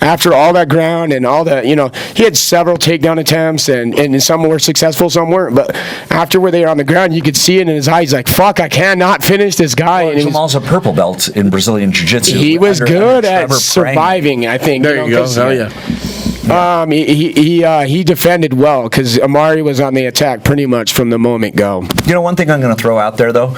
After all that ground and all that, he had several takedown attempts and some were successful, some weren't. But after where they were on the ground, you could see it in his eyes like, fuck, I cannot finish this guy. Well, and Jamal's a purple belt in Brazilian Jiu-Jitsu. He was good at surviving, I think. There you go. Oh, yeah. He defended well because Amari was on the attack pretty much from the moment go. One thing I'm going to throw out there, though,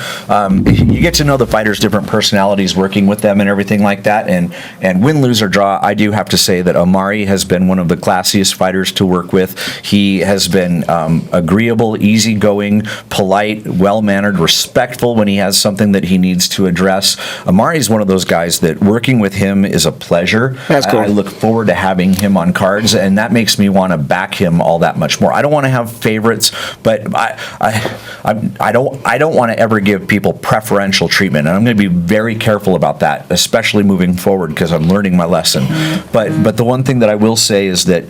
you get to know the fighters' different personalities, working with them and everything like that. And win, lose, or draw, I do have to say that Amari has been one of the classiest fighters to work with. He has been agreeable, easygoing, polite, well-mannered, respectful when he has something that he needs to address. Amari is one of those guys that working with him is a pleasure. That's cool. I look forward to having him on cards. And that makes me want to back him all that much more. I don't want to have favorites, but I don't want to ever give people preferential treatment, and I'm going to be very careful about that, especially moving forward because I'm learning my lesson. But the one thing that I will say is that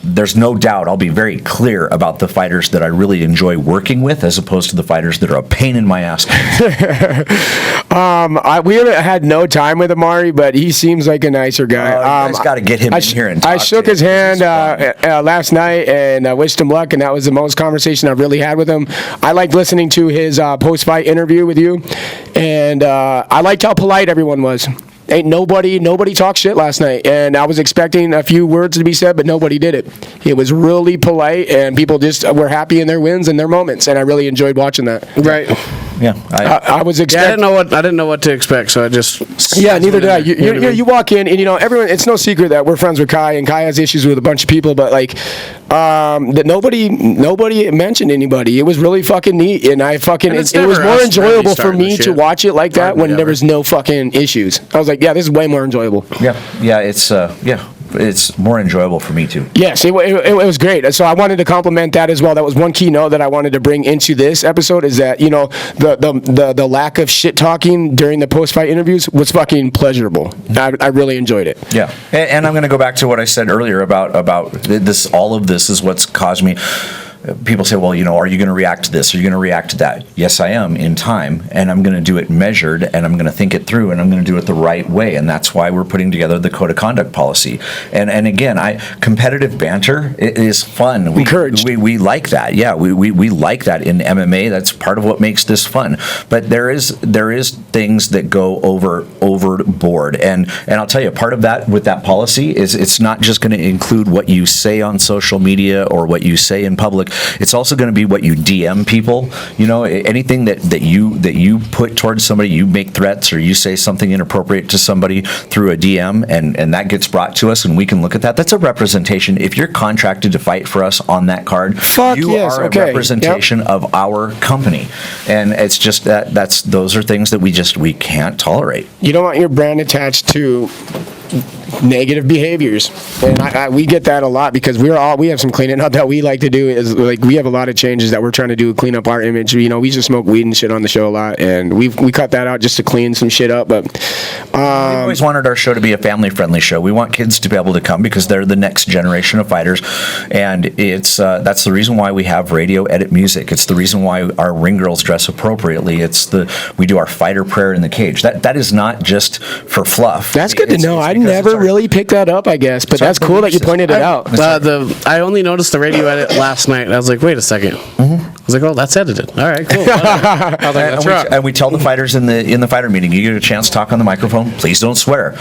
there's no doubt I'll be very clear about the fighters that I really enjoy working with, as opposed to the fighters that are a pain in my ass. We haven't had no time with Amari, but he seems like a nicer guy. You guys got to get him in here and talk I shook his hand last night and wished him luck, and that was the most conversation I've really had with him. I liked listening to his post-fight interview with you, and I liked how polite everyone was. Ain't nobody talked shit last night, and I was expecting a few words to be said, but nobody did it. It was really polite, and people just were happy in their wins and their moments, and I really enjoyed watching that. Right. Yeah, I was expecting. I didn't know what to expect, so I just. Yeah, neither did I. You walk in, and everyone. It's no secret that we're friends with Kai, and Kai has issues with a bunch of people, but that nobody mentioned anybody. It was really fucking neat, and it was more enjoyable for me to watch it like that when there was no fucking issues. I was like, yeah, this is way more enjoyable. Yeah, it's more enjoyable for me too. Yes, it was great. So I wanted to compliment that as well. That was one key note that I wanted to bring into this episode is that the lack of shit talking during the post fight interviews was fucking pleasurable. I really enjoyed it. Yeah, and I'm going to go back to what I said earlier about this. All of this is what's caused me. People say, well, are you going to react to this? Are you going to react to that? Yes, I am in time, and I'm going to do it measured, and I'm going to think it through, and I'm going to do it the right way, and that's why we're putting together the code of conduct policy. And again, competitive banter is fun. Encouraged. We like that. Yeah, we like that in MMA. That's part of what makes this fun. But there is things that go overboard, and I'll tell you, part of that with that policy is it's not just going to include what you say on social media or what you say in public. It's also going to be what you DM people. Anything that you put towards somebody, you make threats or you say something inappropriate to somebody through a DM, and that gets brought to us, and we can look at that. That's a representation. If you're contracted to fight for us on that card, you are a representation of our company, and it's just those are things that we can't tolerate. You don't want your brand attached to negative behaviors, and we get that a lot because we have some cleaning up that we like to do. Is we have a lot of changes that we're trying to do to clean up our image. We used to smoke weed and shit on the show a lot, and we cut that out just to clean some shit up. But we always wanted our show to be a family-friendly show. We want kids to be able to come because they're the next generation of fighters, and it's that's the reason why we have radio edit music. It's the reason why our ring girls dress appropriately. We do our fighter prayer in the cage. That is not just for fluff. That's good to know. I never really picked that up, I guess, but that's cool that you pointed it out. I only noticed the radio edit last night, and I was like, wait a second. I was like, oh, that's edited. All right, cool. And we tell the fighters in the fighter meeting, you get a chance to talk on the microphone, please don't swear.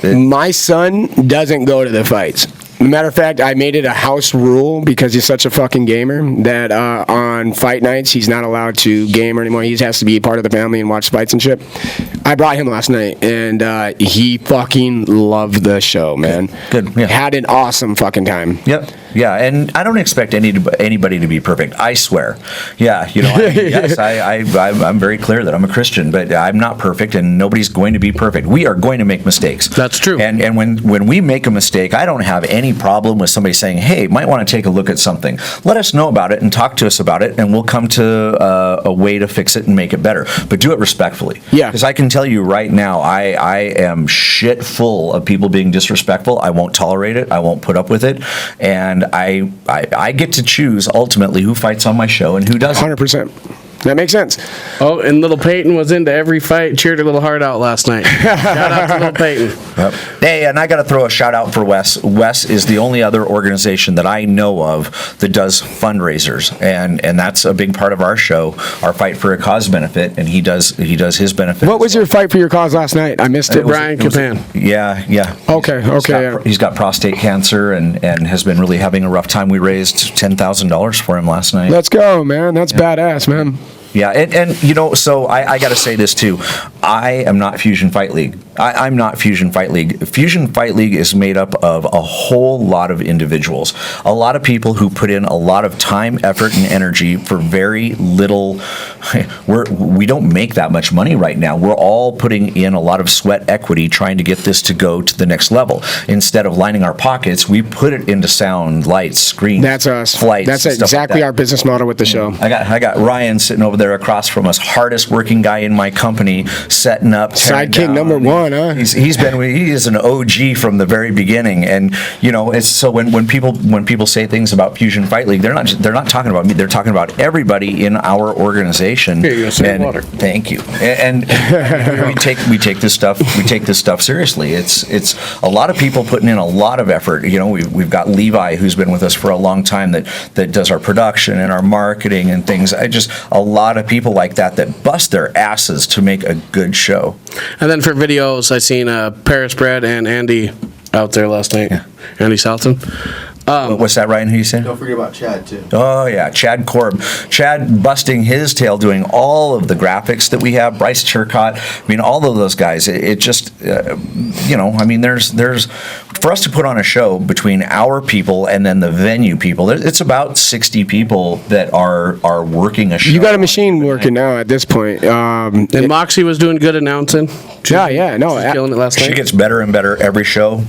My son doesn't go to the fights. Matter of fact, I made it a house rule because he's such a fucking gamer that on fight nights he's not allowed to game anymore. He has to be part of the family and watch fights and shit. I brought him last night, and he fucking loved the show, man. Good. Yeah. Had an awesome fucking time. Yep. Yeah, and I don't expect anybody to be perfect. I swear. Yeah, yes, I'm very clear that I'm a Christian, but I'm not perfect, and nobody's going to be perfect. We are going to make mistakes. That's true. And when we make a mistake, I don't have any problem with somebody saying, "Hey, might want to take a look at something." Let us know about it and talk to us about it, and we'll come to a way to fix it and make it better. But do it respectfully. Yeah. Because I can tell you right now, I am shit full of people being disrespectful. I won't tolerate it. I won't put up with it. And I get to choose ultimately who fights on my show and who doesn't. 100%. That makes sense. Oh, and little Peyton was into every fight, cheered a little heart out last night. Shout out to little Peyton. Yep. Hey, and I got to throw a shout out for Wes. Wes is the only other organization that I know of that does fundraisers, and that's a big part of our show, our Fight for a Cause benefit, and he does his benefit. What was your fight for your cause last night? I missed it. Brian Capan. Yeah. Okay. He's got prostate cancer and has been really having a rough time. We raised $10,000 for him last night. Let's go, man. That's badass, man. Yeah, and so I got to say this too. I am not Fusion Fight League. I'm not Fusion Fight League. Fusion Fight League is made up of a whole lot of individuals, a lot of people who put in a lot of time, effort, and energy for very little. We don't make that much money right now. We're all putting in a lot of sweat equity trying to get this to go to the next level. Instead of lining our pockets, we put it into sound, lights, screens. That's us. Flights. That's stuff exactly like that. Our business model with the show. I got Ryan sitting over there across from us, hardest working guy in my company, setting up, sidekick number one, huh? He is an OG from the very beginning, and it's so when people say things about Fusion Fight League, they're not talking about me. They're talking about everybody in our organization. Here, you go, some water. Thank you. And we take this stuff seriously. It's a lot of people putting in a lot of effort. We've got Levi, who's been with us for a long time, that does our production and our marketing and things. A lot of people like that bust their asses to make a good show. And then for videos, I seen Paris Brad and Andy out there last night. Yeah. Andy Southton. What's that, Ryan? Who you saying? Don't forget about Chad, too. Oh, yeah, Chad Korb. Chad busting his tail doing all of the graphics that we have. Bryce Turcott. I mean, all of those guys. It just, there's for us to put on a show between our people and then the venue people, it's about 60 people that are working a show. You got a machine working now at this point. And Moxie was doing good announcing. She's killing it last night. She gets better and better every show.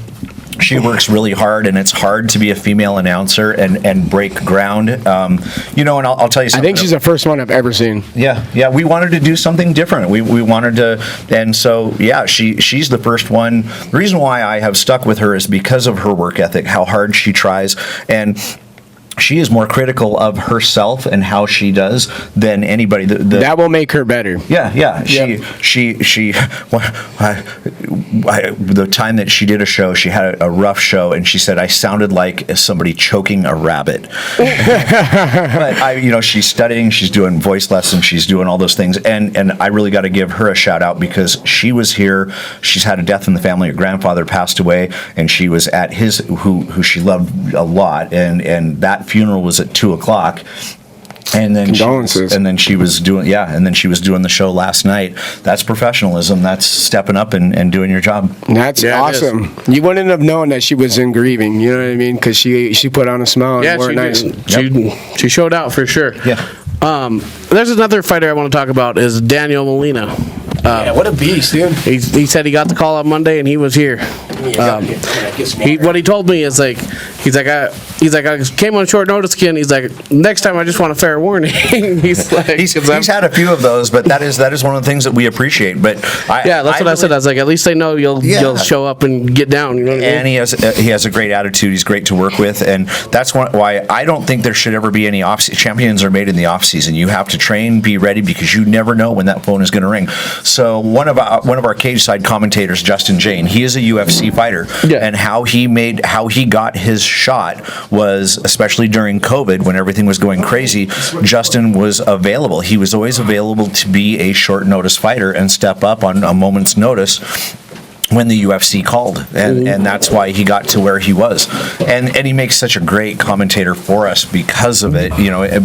She works really hard, and it's hard to be a female announcer and break ground. And I'll tell you something. I think she's the first one I've ever seen. Yeah. We wanted to do something different. We wanted to, and so she's the first one. The reason why I have stuck with her is because of her work ethic, how hard she tries, and she is more critical of herself and how she does than anybody. That will make her better. Yeah. The time that she did a show, she had a rough show, and she said, I sounded like somebody choking a rabbit. But she's studying, she's doing voice lessons, she's doing all those things, and I really got to give her a shout out because she was here. She's had a death in the family. Her grandfather passed away, and she was at his, who she loved a lot, and that funeral was at 2:00. And then she was doing the show last night. That's professionalism. That's stepping up and doing your job. That's awesome. You wouldn't have known that she was in grieving. You know what I mean? Because she put on a smile. Yeah, and wore nice. She showed out for sure. Yeah. There's another fighter I want to talk about is Daniel Molina. What a beast, dude. He said he got the call on Monday and he was here. What he told me is he's like I came on short notice again. He's like, next time I just want a fair warning. he's had a few of those, but that is one of the things that we appreciate. But that's what I said. I was like, at least they know you'll show up and get down. You know what I mean? And he has a great attitude. He's great to work with, and that's why I don't think there should ever be any off. Champions are made in the off season. You have to train, be ready, because you never know when that phone is going to ring. So one of our cage side commentators, Justin Jane, he is a UFC fighter, and how he got his shot was, especially during COVID when everything was going crazy, Justin was available. He was always available to be a short notice fighter and step up on a moment's notice. when the UFC called, and that's why he got to where he was, and he makes such a great commentator for us because of it,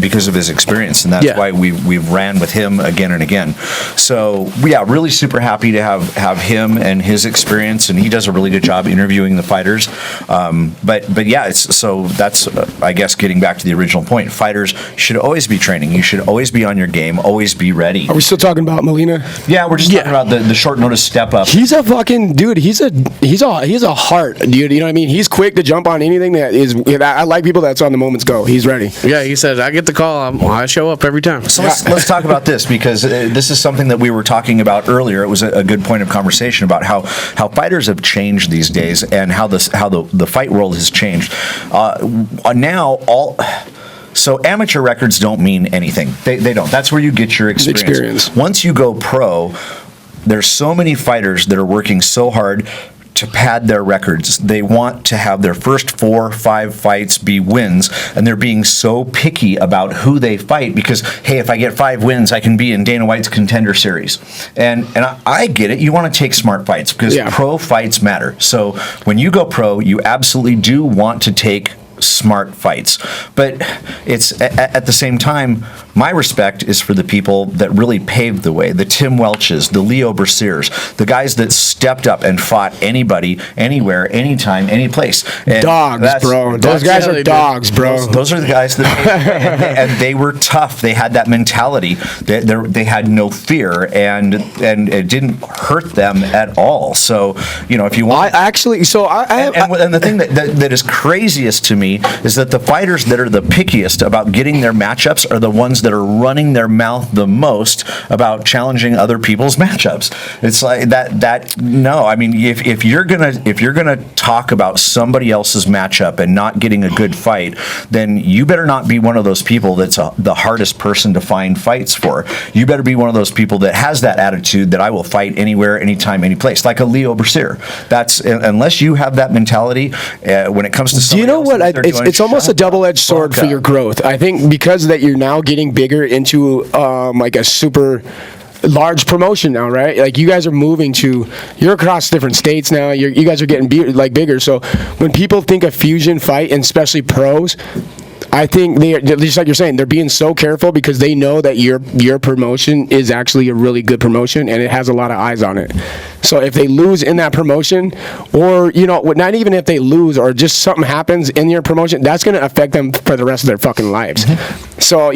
because of his experience, and that's why we've ran with him again and again. So yeah, really super happy to have him and his experience, and he does a really good job interviewing the fighters. But yeah, so that's I guess getting back to the original point. Fighters should always be training. You should always be on your game. Always be ready. Are we still talking about Molina? Yeah, we're just talking about the short notice step up. He's a fucking dude. He's a heart, dude. You know what I mean? He's quick to jump on anything that is. I like people that's on the moment's go. He's ready. Yeah, he said, I get the call. I show up every time. So let's talk about this, because this is something that we were talking about earlier. It was a good point of conversation about how fighters have changed these days, and how the fight world has changed. So amateur records don't mean anything. They don't. That's where you get your experience. Once you go pro, there's so many fighters that are working so hard to pad their records. They want to have their first 4 or 5 fights be wins, and they're being so picky about who they fight because, hey, if I get 5 wins, I can be in Dana White's Contender Series. And I get it. You want to take smart fights because pro fights matter. So when you go pro, you absolutely do want to take smart fights, but it's at the same time, my respect is for the people that really paved the way, the Tim Welches, the Leo Berciers, the guys that stepped up and fought anybody, anywhere, anytime, any place. And dogs, bro. Those guys are dogs, bro. Those are the guys that and they were tough. They had that mentality. They had no fear, and it didn't hurt them at all. So if you want, and the thing that is craziest to me is that the fighters that are the pickiest about getting their matchups are the ones that are running their mouth the most about challenging other people's matchups. It's like that. No, I mean, if you're gonna talk about somebody else's matchup and not getting a good fight, then you better not be one of those people that's the hardest person to find fights for. You better be one of those people that has that attitude that I will fight anywhere, anytime, any place, like a Leo Bercier. That's unless you have that mentality when it comes to. Do you know what? It's almost a double-edged sword for your growth. I think because that you're now getting bigger into like a super large promotion now, right? Like you guys are you're across different states now. You guys are getting bigger. So when people think of fusion fight, and especially pros, I think they're just like you're saying, they're being so careful because they know that your promotion is actually a really good promotion and it has a lot of eyes on it. So if they lose in that promotion, or not even if they lose, or just something happens in your promotion, that's going to affect them for the rest of their fucking lives. Mm-hmm. So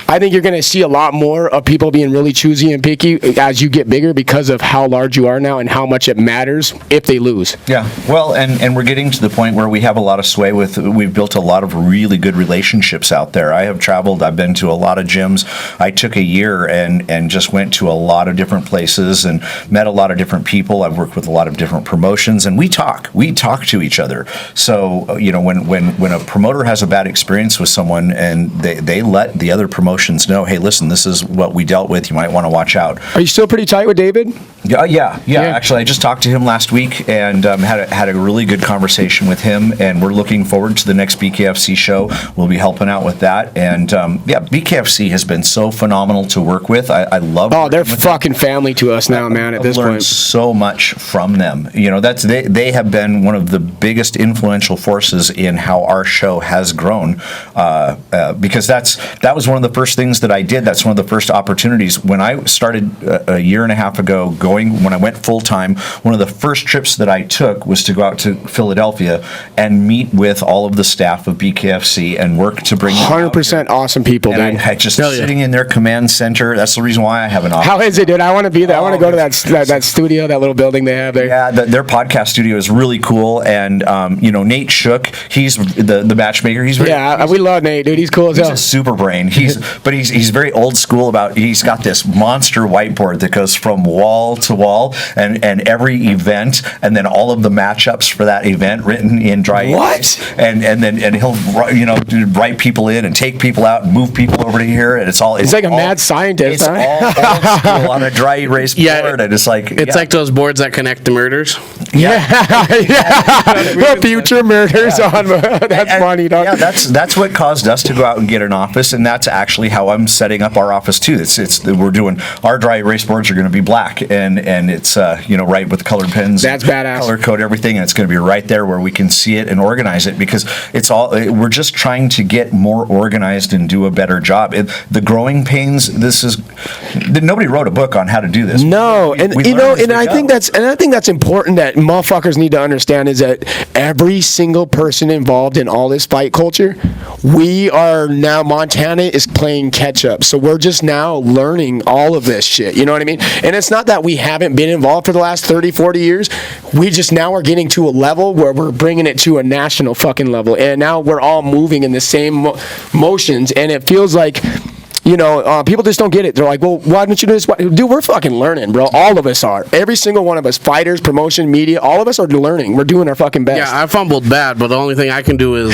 I think you're going to see a lot more of people being really choosy and picky as you get bigger because of how large you are now and how much it matters if they lose. Yeah, well, and we're getting to the point where we have a lot of sway we've built a lot of really good relationships out there. I have traveled. I've been to a lot of gyms. I took a year and just went to a lot of different places and met a lot of different people. I've worked with a lot of different promotions, and we talk to each other. So when a promoter has a bad experience with someone and they let the other promotions know, hey, listen, this is what we dealt with. You might want to watch out. Are you still pretty tight with David? Yeah. Actually, I just talked to him last week and had a really good conversation with him, and we're looking forward to the next BKFC show. We'll be helping out with that, and BKFC has been so phenomenal to work with. I love. Oh, they're fucking family to us now, man. At this point, so much from them. They have been one of the biggest influential forces in how our show has grown, because that was one of the first things that I did. That's one of the first opportunities when I started a year and a half ago. When I went full time, one of the first trips that I took was to go out to Philadelphia and meet with all of the staff of BKFC and work to bring 100% awesome people, dude. I just sitting in their command center. That's the reason why I have an office. How is it, dude? I want to be there. I want to go to that studio, that little building they have there. Yeah, their podcast studio is really cool, and Nate Shook, he's the matchmaker. We love Nate, dude. He's cool as hell. He's a super brain. He's very old school he's got this monster whiteboard that goes from wall to wall, and every event, and then all of the matchups for that event written in dry erase. And then he'll write people in and take people out and move people over to here, and it's like a mad scientist. It's all old school on a dry erase board, and it's like like those boards that connect the murders. The future murders on. That's funny, dog. Yeah, that's what caused us to go out and get an office, and that's actually how I'm setting up our office too. We're doing our dry erase boards are going to be black, and and it's right with colored pens. That's badass. Color code everything, and it's going to be right there where we can see it and organize it, because we're just trying to get more organized and do a better job. The growing pains. Nobody wrote a book on how to do this. No, I think that's important that motherfuckers need to understand, is that every single person involved in all this fight culture, we are now, Montana is playing catch up. So we're just now learning all of this shit. You know what I mean? And it's not that we haven't been involved for the last 30, 40 years. We just now are getting to a level where we're bringing it to a national fucking level. And now we're all moving in the same motions. And it feels like, people just don't get it. They're like, well, why don't you do this? Dude, we're fucking learning, bro. All of us are. Every single one of us, fighters, promotion, media, all of us are learning. We're doing our fucking best. Yeah, I fumbled bad, but the only thing I can do is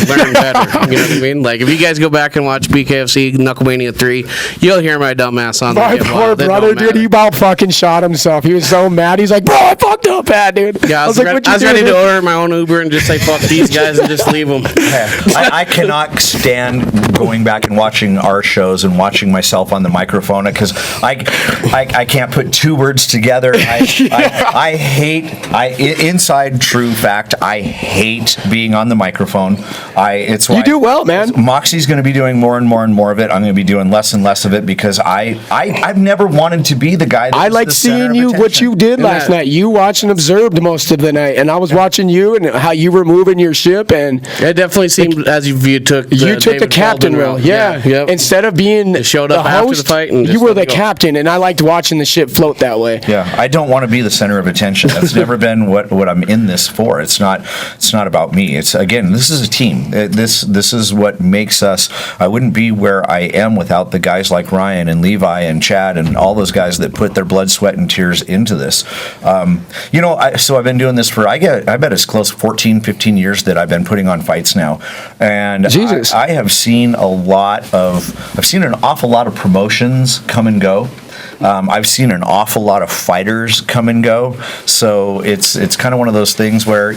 learn better. You know what I mean? Like, if you guys go back and watch BKFC Knucklemania 3, you'll hear my dumb ass on My there. poor brother, dude, he about fucking shot himself. He was so mad. He's like, bro, I fucked up bad, dude. Yeah, I was like, ready to order my own Uber and just say, fuck these guys and just leave them. I cannot stand going back and watching our shows and watching myself on the microphone, because I can't put two words together. I hate inside true fact. I hate being on the microphone. It's why you do well, man. Moxie's going to be doing more and more and more of it. I'm going to be doing less and less of it, because I've never wanted to be the guy. I like seeing you what you did last night. You watched and observed most of the night, and I was watching you and how you were moving your ship, and it definitely seemed as if you took the captain role. Yeah. Yep. Instead of being showed up the after host, the fight, and you were the captain, and I liked watching the ship float that way. Yeah, I don't want to be the center of attention. That's never been what I'm in this for. It's not about me. It's, again, this is a team. This is what makes us. I wouldn't be where I am without the guys like Ryan and Levi and Chad and all those guys that put their blood, sweat, and tears into this. So I've been doing this for, I bet it's close to 14, 15 years that I've been putting on fights now, and Jesus. I have seen an awful lot of promotions come and go. I've seen an awful lot of fighters come and go. So it's kind of one of those things where,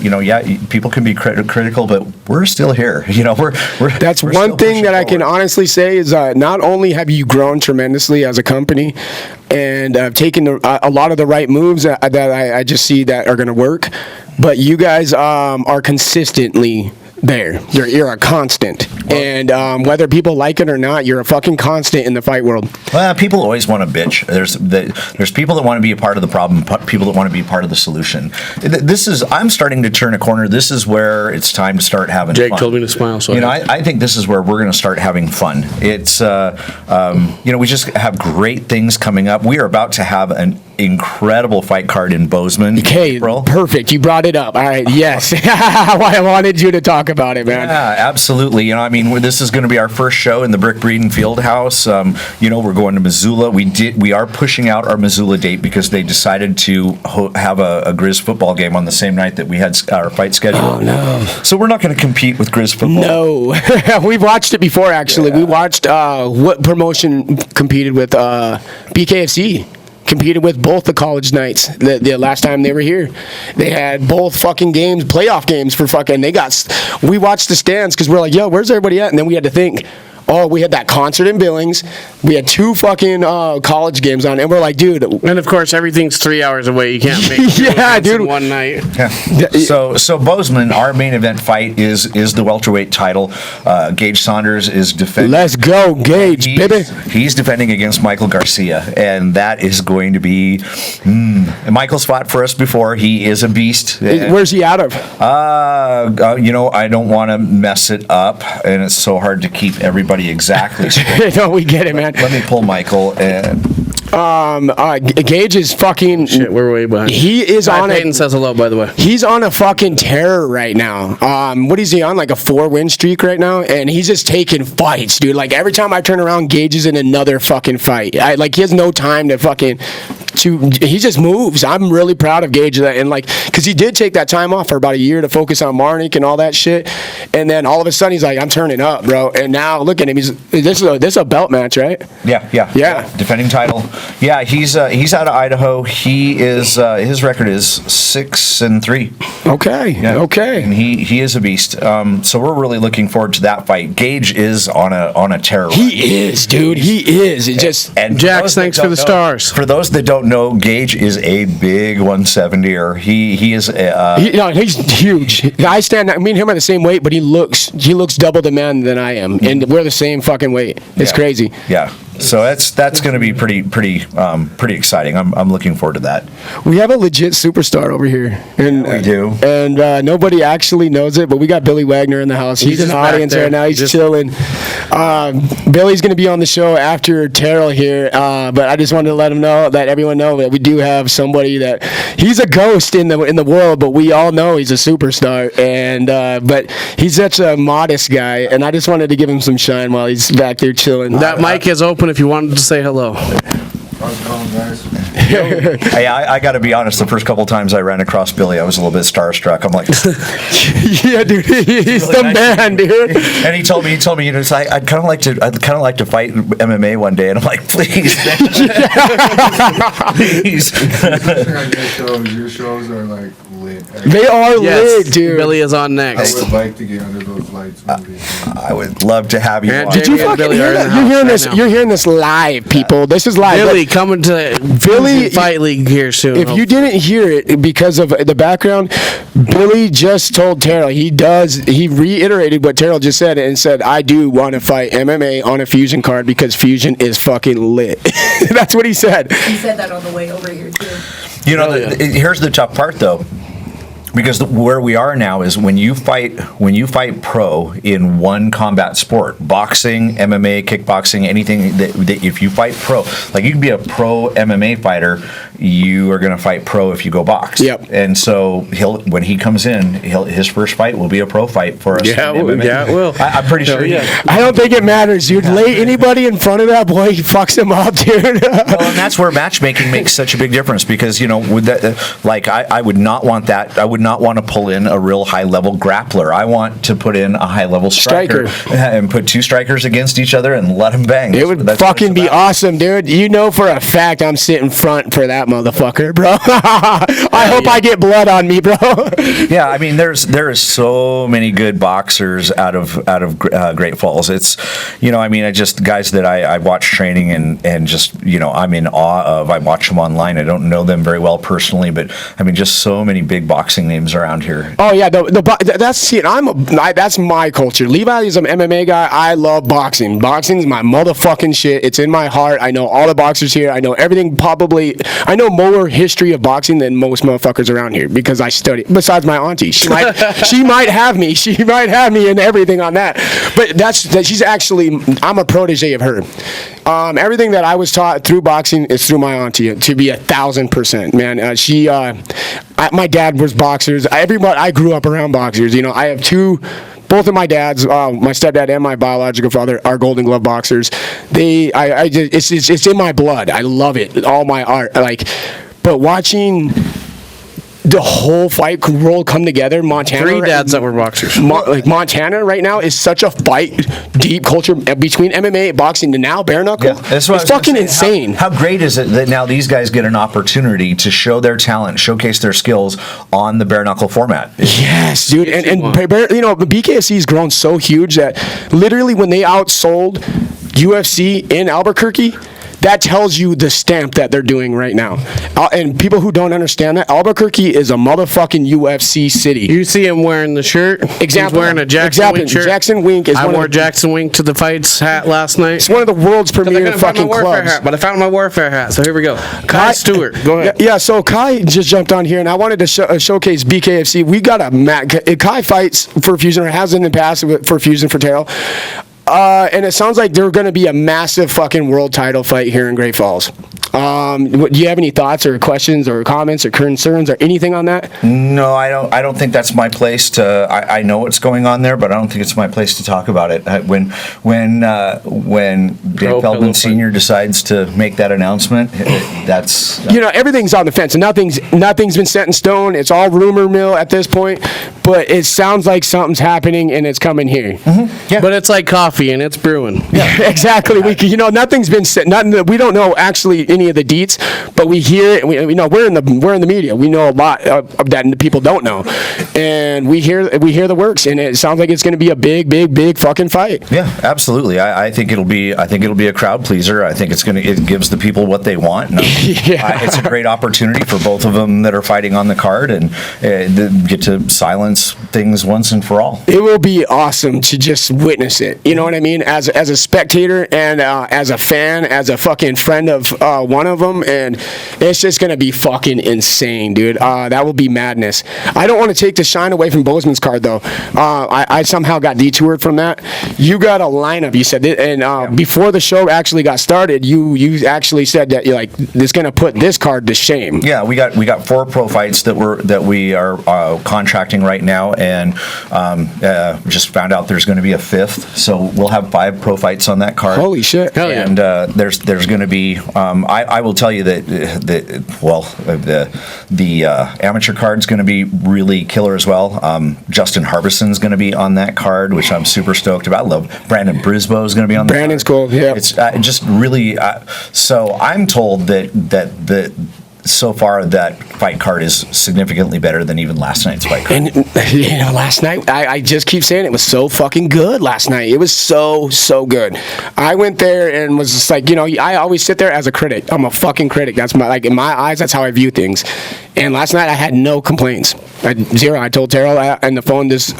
people can be critical, but we're still here. That's one thing that I can honestly say is not only have you grown tremendously as a company and taken a lot of the right moves that I just see that are going to work, but you guys are consistently there. You're a constant, and whether people like it or not, you're a fucking constant in the fight world. Well, people always want to bitch. There's people that want to be a part of the problem, people that want to be part of the solution. I'm starting to turn a corner. This is where it's time to start having Jake fun. told me to smile, so I think this is where we're going to start having fun. It's we just have great things coming up. We are about to have an incredible fight card in Bozeman. Okay, perfect. You brought it up. All right, yes. I wanted you to talk about it, man. Yeah, absolutely. This is going to be our first show in the Brick Breeden Field House. We're going to Missoula. We are pushing out our Missoula date because they decided to have a Grizz football game on the same night that we had our fight scheduled. Oh no! So we're not going to compete with Grizz football. No, we've watched it before. Actually, we watched what promotion competed with BKFC. Competed with both the college nights the last time they were here. They had both fucking games, playoff games for fucking. We watched the stands because we're like, yo, where's everybody at? And then we had to think, we had that concert in Billings. We had two fucking college games on, and we're like, dude. And of course, everything's 3 hours away. You can't make dude. in one night. Yeah. So Bozeman, our main event fight is the welterweight title. Gage Saunders is defending. Let's go, Gage, baby. He's defending against Michael Garcia, and that is going to be. Michael's fought for us before. He is a beast. Where's he out of? I don't want to mess it up, and it's so hard to keep everybody exactly straight. No, we get it, man. Let me pull Michael and. Gage is fucking. Shit, we're way behind. He is on it. Peyton says hello, by the way. He's on a fucking terror right now. What is he on? Like a 4-win streak right now, and he's just taking fights, dude. Like every time I turn around, Gage is in another fucking fight. He has no time to fucking. He just moves. I'm really proud of Gage of that, and like, because he did take that time off for about a year to focus on Marnik and all that shit, and then all of a sudden he's like, I'm turning up, bro. And now look at him. This is a belt match, right? Yeah. Defending title. Yeah, he's out of Idaho. He is his record is 6-3. Okay. Yeah. Okay. And he is a beast. So we're really looking forward to that fight. Gage is on a terror. He is, dude. He is. It just and Jax, thanks for the stars. For those that don't know, Gage is a big 170er. He is. He's huge. Me and him are the same weight, but he looks double the man than I am, and we're the same fucking weight. It's crazy. Yeah. So that's going to be pretty exciting. I'm looking forward to that. We have a legit superstar over here, and we do. And nobody actually knows it, but we got Billy Wagner in the house. He's in the audience right now. He's chilling. Billy's going to be on the show after Terrill here, but I just wanted to let everyone know that we do have somebody that he's a ghost in the world, but we all know he's a superstar. And but he's such a modest guy, and I just wanted to give him some shine while he's back there chilling. That mic is open if you wanted to say hello. How's it going, guys? Hey, I got to be honest. The first couple times I ran across Billy, I was a little bit starstruck. I'm like, yeah, dude, he's really the nice man, dude. And he told me, I'd kind of like to fight MMA one day. And I'm like, please, please. Your shows are like lit. They are lit, dude. Billy is on next. I would like to get under those lights. I would love to have you. Did you fucking hear that? You're hearing this? You're hearing this live, people. This is live. Billy coming to Billy Fight League here soon. If you didn't hear it because of the background, Billy just told Terrill he reiterated what Terrill just said and said, I do want to fight MMA on a Fusion card because Fusion is fucking lit. That's what he said. He said that on the way over here too. Here's the tough part though. Because where we are now is when you fight pro in one combat sport, boxing, MMA, kickboxing, anything that if you fight pro, like you can be a pro MMA fighter, you are going to fight pro if you go box. Yep. And so when he comes in, his first fight will be a pro fight for us. Yeah, it will. I'm pretty sure. I don't think it matters, dude. Lay anybody in front of that boy, he fucks him up, dude. Well, and that's where matchmaking makes such a big difference because with that, like I would not want that. I would not want to pull in a real high level grappler. I want to put in a high level striker and put two strikers against each other and let them bang. It would fucking be awesome, dude. You know for a fact I'm sitting front for that motherfucker, bro. I hope I get blood on me, bro. Yeah, I mean, there is so many good boxers out of Great Falls. It's, I just guys that I watch training and just, I'm in awe of. I watch them online. I don't know them very well personally, but I mean, just so many big boxing names around here. Oh yeah, that's my culture. Levi is an MMA guy. I love boxing. Boxing's my motherfucking shit. It's in my heart. I know all the boxers here. I know everything. I know more history of boxing than most motherfuckers around here because I study. Besides my auntie, she might have me. She might have me in everything on that. But she's actually. I'm a protege of her. Everything that I was taught through boxing is through my auntie. To be 1,000%, man. My dad was boxers. I grew up around boxers. I have both of my dads, my stepdad and my biological father, are Golden Glove boxers. It's in my blood. I love it. All my art, but watching the whole fight world come together. Montana. 3 dads that were boxers. Montana right now is such a fight, deep culture between MMA, boxing, and now bare knuckle. Yeah, that's what it's fucking insane. How great is it that now these guys get an opportunity to show their talent, showcase their skills on the bare knuckle format? Yes, dude. And BKFC's grown so huge that literally when they outsold UFC in Albuquerque, that tells you the stamp that they're doing right now. And people who don't understand that, Albuquerque is a motherfucking UFC city. You see him wearing the shirt? Example. He's wearing a Jackson Wink shirt. Jackson Wink is I wore Jackson Wink to the fights hat last night. It's one of the world's premier fucking clubs. Hat, but I found my warfare hat, so here we go. Kai Stewart, go ahead. Yeah, so Kai just jumped on here, and I wanted to showcase BKFC. We got a Kai fights for Fusion, or has in the past for Fusion for Terrill. And it sounds like there's going to be a massive fucking world title fight here in Great Falls. Do you have any thoughts or questions or comments or concerns or anything on that? No, I don't think that's my place to. I know what's going on there, but I don't think it's my place to talk about it. When Dave Feldman Sr. decides to make that announcement, that's everything's on the fence. Nothing's been set in stone. It's all rumor mill at this point, but it sounds like something's happening and it's coming here. Mm-hmm. Yeah. But it's like coffee and it's brewing. Yeah, exactly. Nothing's been set. We don't know actually any of the deets, but we hear it. We know we're in the media. We know a lot of that people don't know, and we hear the works, and it sounds like it's going to be a big fucking fight. Yeah, absolutely. I think it'll be a crowd pleaser. I think it gives the people what they want. It's a great opportunity for both of them that are fighting on the card, and get to silence things once and for all. It will be awesome to just witness it. You know what I mean? As a spectator and as a fan, as a fucking friend of one of them, and it's just gonna be fucking insane, dude. That will be madness. I don't want to take the shine away from Bozeman's card though. I somehow got detoured from that. You got a lineup, you said, and before the show actually got started, you actually said that you're like, it's gonna put this card to shame. Yeah, we got 4 pro fights that we are contracting right now, and just found out there's going to be a 5th, so we'll have 5 pro fights on that card. Holy shit! Hell yeah. And there's going to be. I will tell you that the amateur card's going to be really killer as well. Justin Harbison's going to be on that card, which I'm super stoked about. I love Brandon Brisboe is going to be on. Brandon's cool. Yeah, it's just really. So I'm told that so far that fight card is significantly better than even last night's fight card. And last night, I just keep saying it was so fucking good last night. It was so good. I went there and was just like, I always sit there as a critic. I'm a fucking critic. That's in my eyes, that's how I view things. And last night I had no complaints. Zero. I told Terrill on the phone this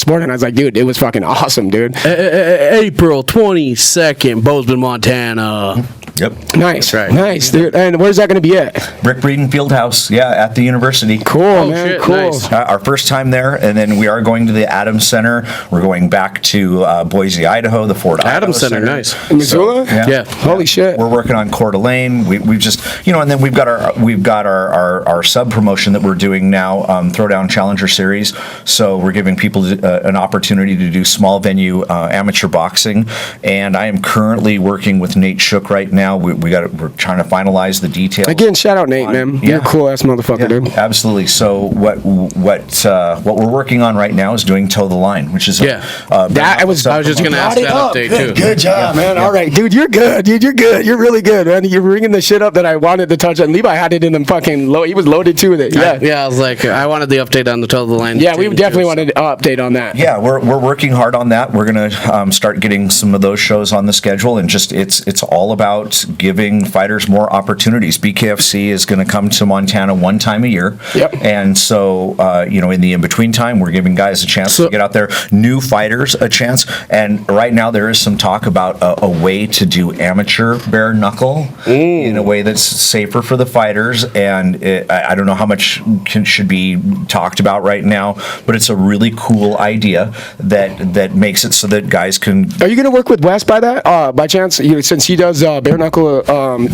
morning. I was like, dude, it was fucking awesome, dude. April 22nd, Bozeman, Montana. Yep. Nice. Right. Nice, dude. And where's that going to be at? Brick Breeden Fieldhouse, at the university. Cool, man. Shit, cool. nice. Our first time there, and then we are going to the Adams Center. We're going back to Boise, Idaho, the Fort Adams Idaho Center, nice. In Missoula? Yeah. Holy shit. We're working on Coeur d'Alene. We've just, and then we've got our sub promotion that we're doing now, Throwdown Challenger Series. So we're giving people an opportunity to do small venue amateur boxing, and I am currently working with Nate Shook right now. We're trying to finalize the details. Again, shout out Nate, man. You're a cool ass motherfucker, dude. Absolutely. So what we're working on right now is doing Toe the Line, which is I was just gonna ask that update too. Good job, man. All right, dude, you're good. You're good. You're really good, man. You're bringing the shit up that I wanted to touch on. Levi had it in the fucking low. He was loaded too with it. Yeah. I was like, I wanted the update on the Toe the Line. Yeah, we definitely wanted an update on that. Yeah, we're working hard on that. We're gonna start getting some of those shows on the schedule, and just it's all about giving fighters more opportunities. BKFC is going to come to Montana one time a year. Yep. And so, in the in-between time, we're giving guys a chance to get out there, new fighters a chance. And right now, there is some talk about a way to do amateur bare knuckle in a way that's safer for the fighters. And I don't know how much should be talked about right now, but it's a really cool idea that makes it so that guys can. Are you going to work with Wes by that, by chance? Since he does bare knuckle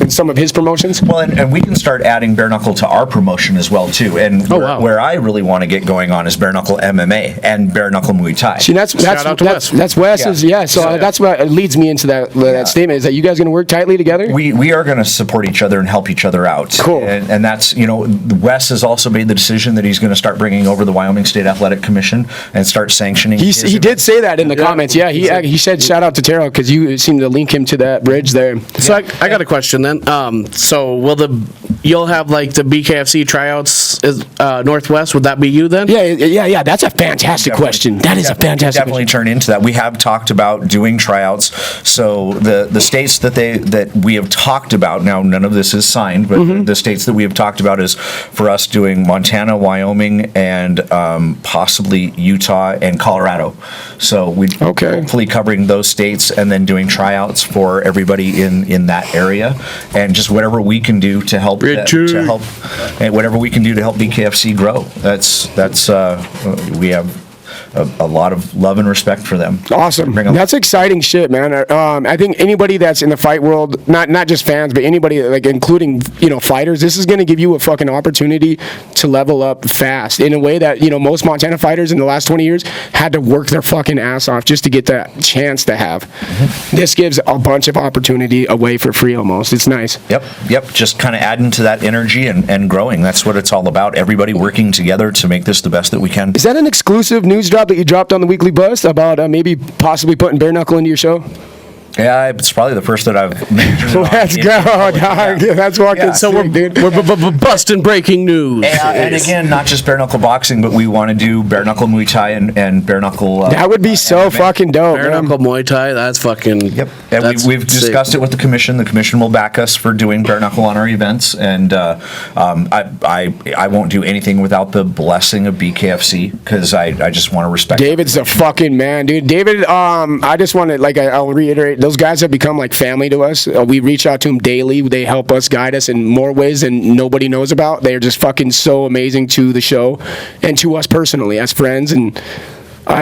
in some of his promotions? Well, and we can start adding bare knuckle to our promotion as well too. And where I really want to get going on is bare knuckle MMA and bare knuckle Muay Thai. See, that's Wes's. So that's what leads me into that statement, is that you guys going to work tightly together? We are going to support each other and help each other out. Cool. And that's, Wes has also made the decision that he's going to start bringing over the Wyoming State Athletic Commission and start sanctioning. He did say that in the comments. Yeah, he said shout out to Terrill because you seem to link him to that bridge there. So I got a question then. So you'll have like the BKFC tryouts Northwest? Would that be you then? Yeah. That's a fantastic question. That is a fantastic definitely question. Turn into that. We have talked about doing tryouts. So the states that we have talked about, now none of this is signed, but the states that we have talked about is for us doing Montana, Wyoming, and possibly Utah and Colorado. So we'd hopefully covering those states and then doing tryouts for everybody in that area, and just whatever we can do to help whatever we can do to help BKFC grow. That's we have a lot of love and respect for them. Awesome. Bring 'em- That's exciting shit, man. I think anybody that's in the fight world, not just fans, but anybody, like including, fighters, this is going to give you a fucking opportunity to level up fast in a way that, most Montana fighters in the last 20 years had to work their fucking ass off just to get that chance to have. This gives a bunch of opportunity away for free almost. It's nice. Yep. Just kind of adding to that energy and growing. That's what it's all about. Everybody working together to make this the best that we can. Is that an exclusive news drop that you dropped on the Weekly Bust about maybe possibly putting bare knuckle into your show? Yeah, it's probably the first that I've mentioned. Let's go, dog. Yeah, that's fucking So sick, dude. we're busting breaking news. And again, not just bare knuckle boxing, but we want to do bare knuckle Muay Thai and bare knuckle. That would be so MMA. fucking dope, Bare man. knuckle Muay Thai, that's fucking. Yep, and that's we've sick. discussed it with the commission. The commission will back us for doing bare knuckle on our events, and I won't do anything without the blessing of BKFC because I just want to respect. David's a fucking man, dude. David, I just want to, I'll reiterate, those guys have become like family to us. We reach out to them daily. They help us, guide us in more ways than nobody knows about. They're just fucking so amazing to the show and to us personally as friends. And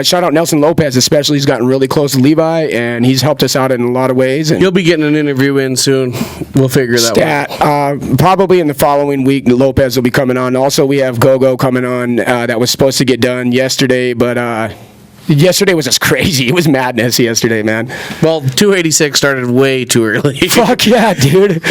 shout out Nelson Lopez, especially. He's gotten really close to Levi, and he's helped us out in a lot of ways. And You'll be getting an interview in soon. We'll figure that out. Probably in the following week, Lopez will be coming on. Also, we have Gogo coming on. That was supposed to get done yesterday, but yesterday was just crazy. It was madness yesterday, man. Well, 286 started way too early. Fuck yeah, dude.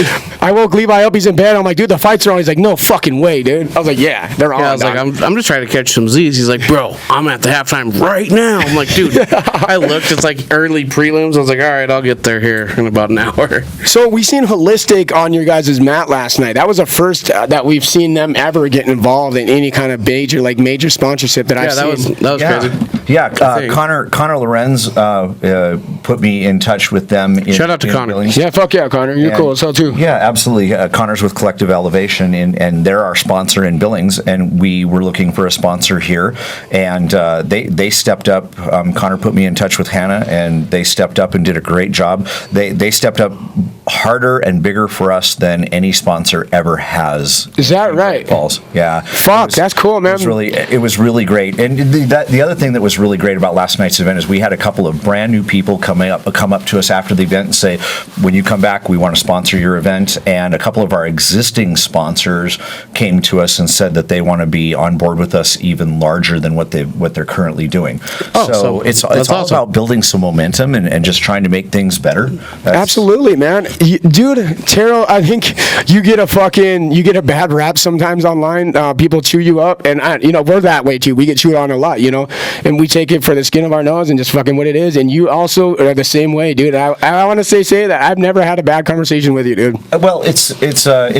I woke Levi up. He's in bed. I'm like, dude, the fights are on. He's like, no fucking way, dude. I was like, yeah, they're on. Yeah, I was like, I'm just trying to catch some Z's. He's like, bro, I'm at the halftime right now. I'm like, dude, I looked. It's like early prelims. I was like, all right, I'll get there here in about an hour. So we seen Holistic on your guys' mat last night. That was the first that we've seen them ever get involved in any kind of major sponsorship that I've seen. That was crazy. Yeah, Connor Lorenz put me in touch with them. Shout out to Connor. Billings. Yeah, fuck yeah, Connor. You're cool as hell too. Yeah, absolutely. Connor's with Collective Elevation, and they're our sponsor in Billings, and we were looking for a sponsor here, and they stepped up. Connor put me in touch with Hannah, and they stepped up and did a great job. They stepped up harder and bigger for us than any sponsor ever has. Is that right? Falls. Yeah. Fuck, that's cool, man. It was really great. And the other thing that was really great about last night's event is we had a couple of brand new people come up to us after the event and say, when you come back, we want to sponsor your event. And a couple of our existing sponsors came to us and said that they want to be on board with us even larger than what they're currently doing. So it's all awesome. about building some momentum and just trying to make things better. Absolutely, man. Dude, Terrill, I think you get a bad rap sometimes online. People chew you up, and we're that way too. We get chewed on a lot, and we take it for the skin of our nose and just fucking what it is. And you also are the same way, dude. I want to say that I've never had a bad conversation with you, dude. Well, it's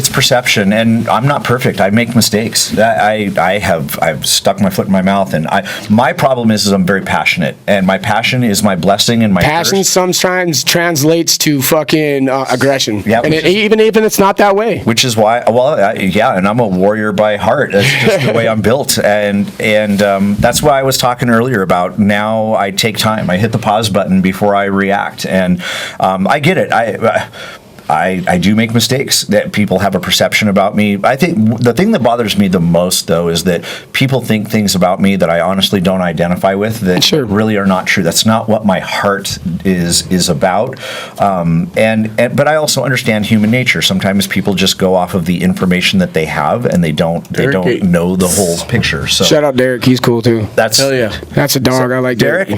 perception, and I'm not perfect. I make mistakes. I've stuck my foot in my mouth, and my problem is I'm very passionate, and my passion is my blessing and my passion thirst. sometimes translates to fucking aggression. Yeah, and even it's not that way. Which is why, and I'm a warrior by heart. That's just the way I'm built, and that's why I was talking earlier about. Now I take time. I hit the pause button before I react, and I get it. I do make mistakes that people have a perception about me. I think the thing that bothers me the most, though, is that people think things about me that I honestly don't identify with that really are not true. That's not what my heart is about. But I also understand human nature. Sometimes people just go off of the information that they have, and they don't know the whole picture. So shout out Derek. He's cool too. Hell yeah. That's a dog. I like Derek.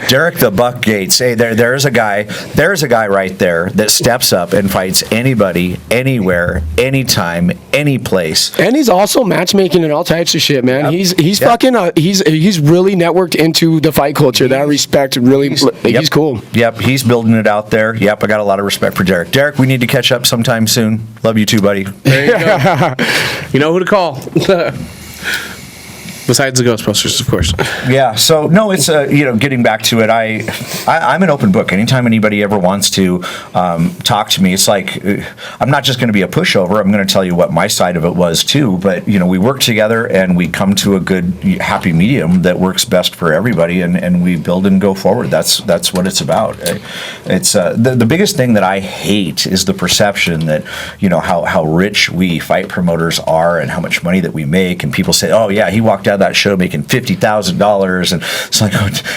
Derek the Buck Gates. Hey, there's a guy right there that steps up and fights anybody, anywhere, anytime, any place. And he's also matchmaking and all types of shit, man. He's fucking he's really networked into the fight culture that I respect. Really, he's cool. Yep, he's building it out there. Yep, I got a lot of respect for Derek. Derek, we need to catch up sometime soon. Love you too, buddy. There you go. You know who to call. Besides the Ghostbusters, of course. Yeah. So no, it's getting back to it. I'm an open book. Anytime anybody ever wants to talk to me, it's like I'm not just going to be a pushover. I'm going to tell you what my side of it was too. But we work together and we come to a good, happy medium that works best for everybody, and we build and go forward. That's what it's about. It's the biggest thing that I hate is the perception that how rich we fight promoters are and how much money that we make, and people say, oh yeah, he walked out of that show making $50,000, and it's like,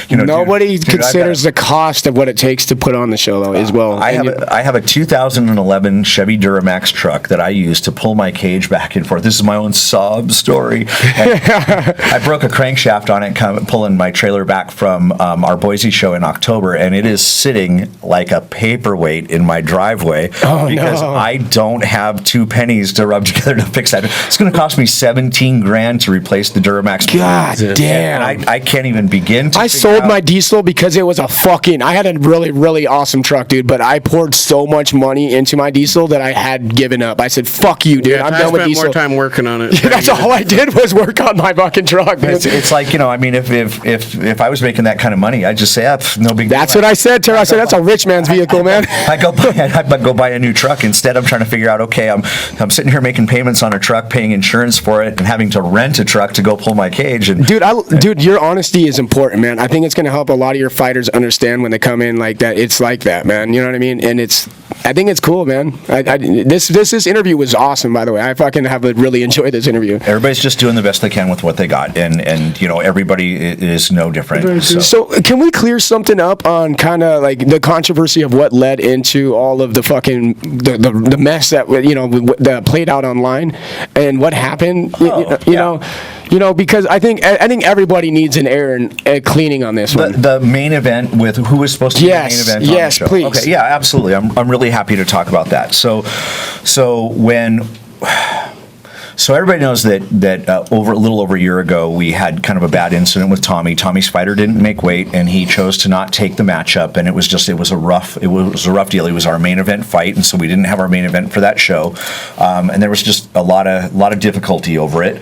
Nobody dude, considers the cost of what it takes to put on the show, though, as well. I have a 2011 Chevy Duramax truck that I use to pull my cage back and forth. This is my own sob story. I broke a crankshaft on it, pulling my trailer back from our Boise show in October, and it is sitting like a paperweight in my driveway because I don't have 2 pennies to rub together to fix that. It's going to cost me $17,000 to replace the Duramax. God damn! And I can't even begin to. I sold my diesel because it was I had a really, really awesome truck, dude, but I poured so much money into my diesel that I had given up. I said, "Fuck you, dude! I'm done with diesel." I spent more time working on it. That's all I did was work on my fucking truck. It's like, I mean, if I was making that kind of money, I'd just say, no big deal. That's what I said, Terrill. I said, that's a rich man's vehicle, man. I go buy a new truck. Instead, I'm trying to figure out, okay, I'm sitting here making payments on a truck, paying insurance for it, and having to rent a truck to go pull my cage. And Dude, your honesty is important, man. I think it's going to help a lot of your fighters understand when they come in like that. It's like that, man. You know what I mean? And I think it's cool, man. This interview was awesome, by the way. I fucking have really enjoyed this interview. Everybody's just doing the best they can with what they got, and everybody is no different. So can we clear something up on kind of like the controversy of what led into all of the fucking the mess that that played out online and what happened? Because I think everybody needs an air and cleaning on this one. The main event with who was supposed to be the main event on the show. Please. Okay, yeah, absolutely. I'm really happy to talk about that. So everybody knows that over a little over a year ago, we had kind of a bad incident with Tommy. Tommy's fighter didn't make weight, and he chose to not take the matchup. And it was a rough deal. It was our main event fight, and so we didn't have our main event for that show. And there was just a lot of difficulty over it.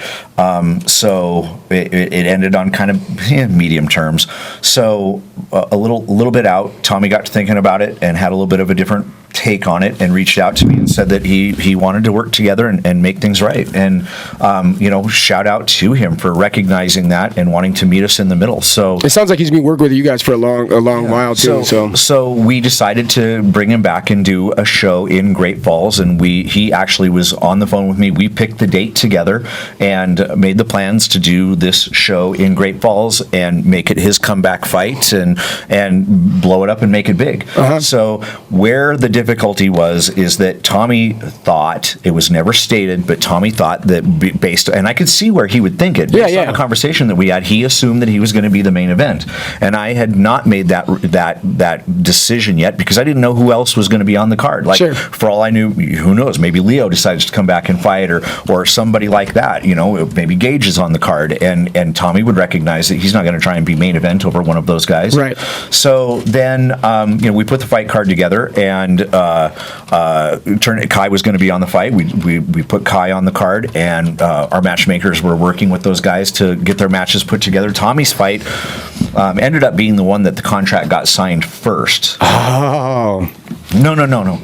So it ended on kind of medium terms. So a little bit out, Tommy got to thinking about it and had a little bit of a different take on it and reached out to me and said that he wanted to work together and make things right. And shout out to him for recognizing that and wanting to meet us in the middle. So it sounds like he's been working with you guys for a long while too. So we decided to bring him back and do a show in Great Falls, and he actually was on the phone with me. We picked the date together and made the plans to do this show in Great Falls and make it his comeback fight and blow it up and make it big. So where the difficulty is that Tommy thought, it was never stated, but Tommy thought that based, and I could see where he would think it, based on the conversation that we had, he assumed that he was going to be the main event. And I had not made that decision yet because I didn't know who else was going to be on the card. Like, for all I knew, who knows, maybe Leo decides to come back and fight or somebody like that, maybe Gage is on the card, and Tommy would recognize that he's not going to try and be main event over one of those guys. Right. So then, we put the fight card together, and Kai was going to be on the fight. We put Kai on the card, and our matchmakers were working with those guys to get their matches put together. Tommy's fight ended up being the one that the contract got signed first. Oh. No.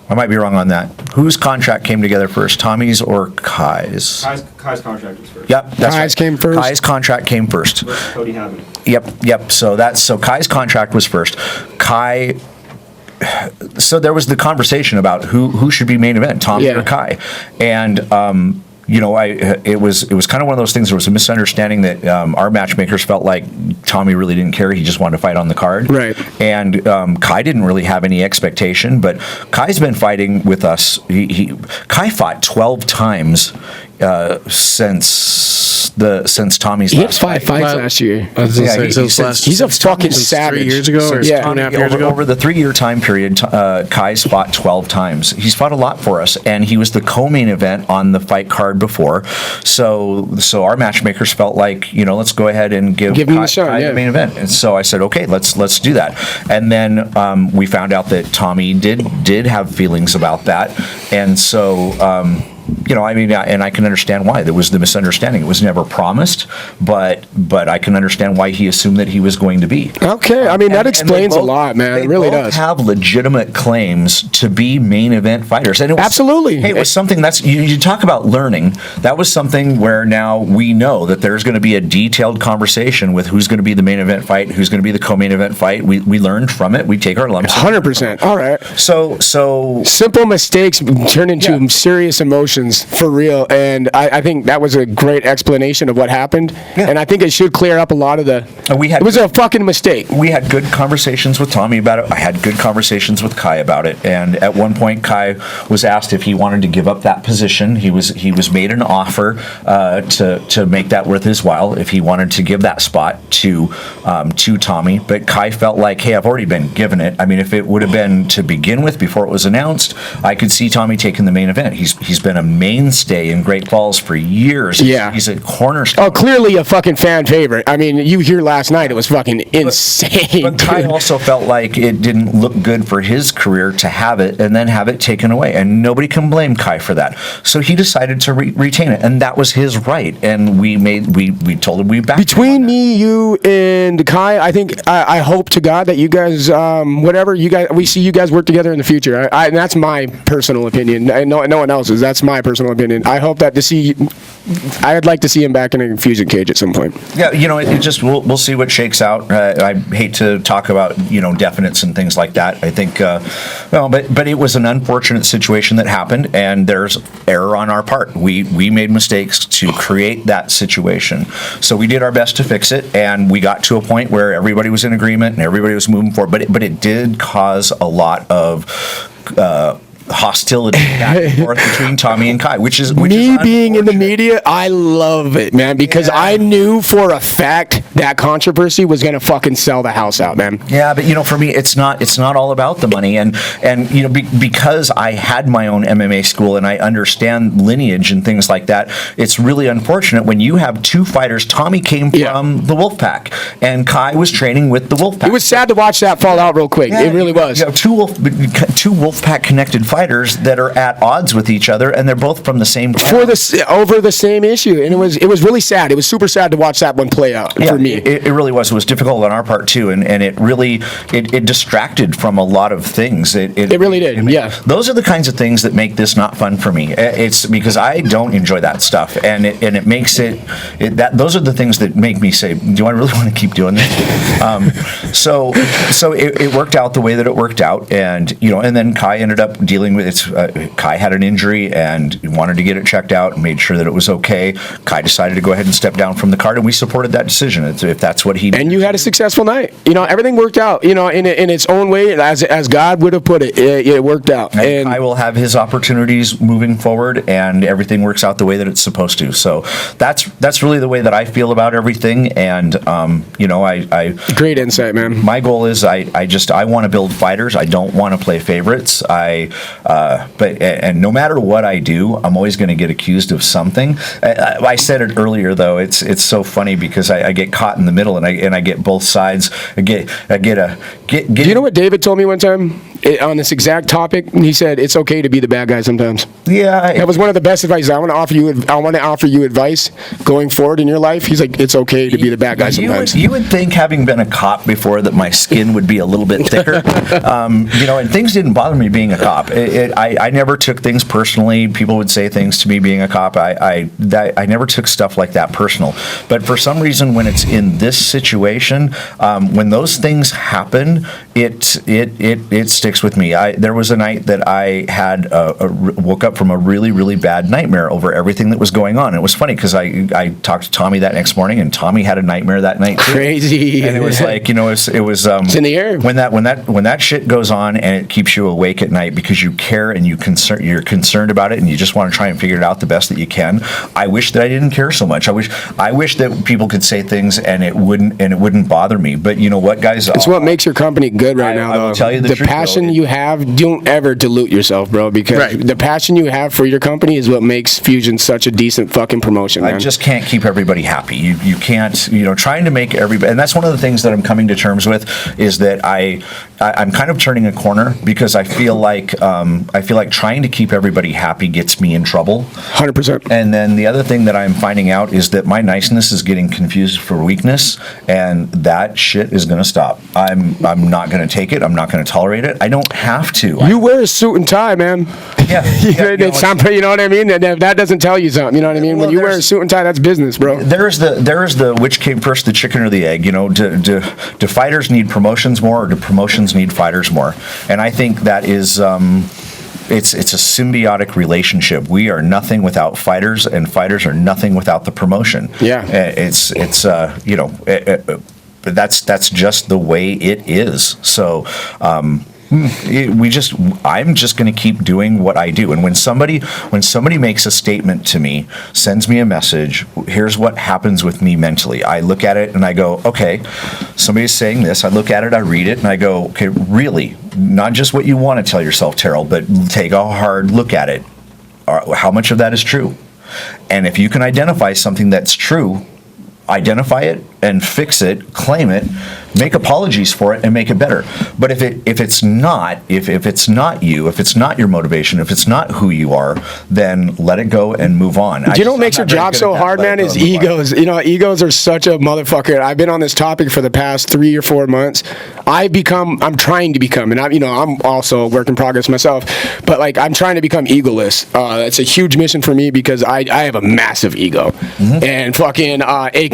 I might be wrong on that. Whose contract came together first, Tommy's or Kai's? Kai's contract was first. Yep, that's Kai's came first. Kai's contract came first. Cody Hammond. Yep. So Kai's contract was first. So there was the conversation about who should be main event, Tommy or Kai, and it was kind of one of those things. There was a misunderstanding that our matchmakers felt like Tommy really didn't care; he just wanted to fight on the card, right? And Kai didn't really have any expectation, but Kai's been fighting with us. Kai fought 12 times since Tommy's he had last 5 fights last year. He's a fucking savage. 3 years ago or 2.5 years ago? Over the 3-year time period, Kai's fought 12 times. He's fought a lot for us, and he was the co-main event on the fight card before. So our matchmakers felt like, let's go ahead and give him the shot, the main event. And so I said, okay, let's do that. And then we found out that Tommy did have feelings about that, and so. And I can understand why. There was the misunderstanding. It was never promised, but I can understand why he assumed that he was going to be. Okay, that explains a lot, man. It really does. They have legitimate claims to be main event fighters. And it was, absolutely. Hey, it was something that's, you talk about learning. That was something where now we know that there's going to be a detailed conversation with who's going to be the main event fight, who's going to be the co-main event fight. We learned from it. We take our lumps. 100%. All right. So simple mistakes turn into serious emotions promotions for real, and I think that was a great explanation of what happened, and I think it should clear up a lot of the. It was a fucking mistake. We had good conversations with Tommy about it. I had good conversations with Kai about it, and at one point, Kai was asked if he wanted to give up that position. He was made an offer to make that worth his while if he wanted to give that spot to Tommy, but Kai felt like, hey, I've already been given it. I mean, if it would have been to begin with before it was announced, I could see Tommy taking the main event. He's been a mainstay in Great Falls for years. Yeah. He's a cornerstone. Oh, clearly a fucking fan favorite. I mean, you hear last night, it was fucking insane. But Kai also felt like it didn't look good for his career to have it and then have it taken away, and nobody can blame Kai for that. So he decided to retain it, and that was his right. And we told him we backed Between me, you, and Kai, I think I hope to God that you guys, we see you guys work together in the future. And that's my personal opinion. No one else's. That's my personal opinion. I hope that I'd like to see him back in a fusion cage at some point. Yeah, it just we'll see what shakes out. I hate to talk about definites and things like that. I think, but it was an unfortunate situation that happened, and there's error on our part. We made mistakes to create that situation, so we did our best to fix it, and we got to a point where everybody was in agreement and everybody was moving forward. But it did cause a lot of hostility back and forth between Tommy and Kai, which is being in the media. I love it, man, because I knew for a fact that controversy was gonna fucking sell the house out, man. Yeah, but for me, it's not all about the money, and because I had my own MMA school and I understand lineage and things like that. It's really unfortunate when you have two fighters. Tommy came from the Wolfpack, and Kai was training with the Wolfpack. It was sad to watch that fall out real quick. It really was. You have two Wolfpack connected fighters that are at odds with each other, and they're both from the same town. Over the same issue, and it was really sad. It was super sad to watch that one play out for me. It really was. It was difficult on our part too, and it really it distracted from a lot of things. It really did. Those are the kinds of things that make this not fun for me. It's because I don't enjoy that stuff, and it makes those are the things that make me say, do I really want to keep doing this? So it worked out the way that it worked out, and then Kai ended up dealing with it. Kai had an injury and wanted to get it checked out and made sure that it was okay. Kai decided to go ahead and step down from the card, and we supported that decision if that's what he. And you had a successful night. Everything worked out. In its own way, as God would have put it. It worked out. And Kai will have his opportunities moving forward, and everything works out the way that it's supposed to. So that's really the way that I feel about everything. And I great insight, man. My goal is I want to build fighters. I don't want to play favorites. But no matter what I do, I'm always going to get accused of something. I said it earlier, though. It's so funny because I get caught in the middle, and I get both sides. Do you know what David told me one time on this exact topic? He said it's okay to be the bad guy sometimes. Yeah, that was one of the best advice. I want to offer you advice going forward in your life. He's like, it's okay to be the bad guy sometimes. You would think, having been a cop before, that my skin would be a little bit thicker. And things didn't bother me being a cop. I never took things personally. People would say things to me being a cop. I never took stuff like that personal. But for some reason, when it's in this situation, when those things happen, it sticks with me. There was a night that I had woke up from a really, really bad nightmare over everything that was going on. And it was funny because I talked to Tommy that next morning, and Tommy had a nightmare that night too. Crazy. And it was like, it was it's in the air. When that shit goes on and it keeps you awake at night because you care and you're concerned about it, and you just want to try and figure it out the best that you can. I wish that I didn't care so much. I wish that people could say things and it wouldn't bother me. But you know what, guys? It's what makes your company good right now, though. I will tell you the truth, passion you have, don't ever dilute yourself, bro, because the passion you have for your company is what makes Fusion such a decent fucking promotion, man. I just can't keep everybody happy. You can't, trying to make everybody, and that's one of the things that I'm coming to terms with, is that I'm kind of turning a corner, because I feel like trying to keep everybody happy gets me in trouble. 100%. And then the other thing that I'm finding out is that my niceness is getting confused for weakness, and that shit is going to stop. I'm not going to take it. I'm not going to tolerate it. I don't have to. You wear a suit and tie, man. Yeah. You know what I mean? That doesn't tell you something. You know what I mean? When you wear a suit and tie, that's business, bro. There is the which came first, the chicken or the egg? Do fighters need promotions more, or do promotions need fighters more? And I think that is it's a symbiotic relationship. We are nothing without fighters, and fighters are nothing without the promotion. Yeah. It's but that's just the way it is. So I'm just going to keep doing what I do. And when somebody makes a statement to me, sends me a message, here's what happens with me mentally. I look at it and I go, okay, somebody's saying this. I look at it, I read it, and I go, okay, really, not just what you want to tell yourself, Terrill, but take a hard look at it. How much of that is true? And if you can identify something that's true, identify it and fix it, claim it, make apologies for it, and make it better. But if it's not you, if it's not your motivation, if it's not who you are, then let it go and move on. Do you know what makes your job so hard, man? Is egos. You know, egos are such a motherfucker. I've been on this topic for the past 3 or 4 months. I'm trying to become, and I'm also a work in progress myself, but like I'm trying to become egoless. It's a huge mission for me because I have a massive ego, and fucking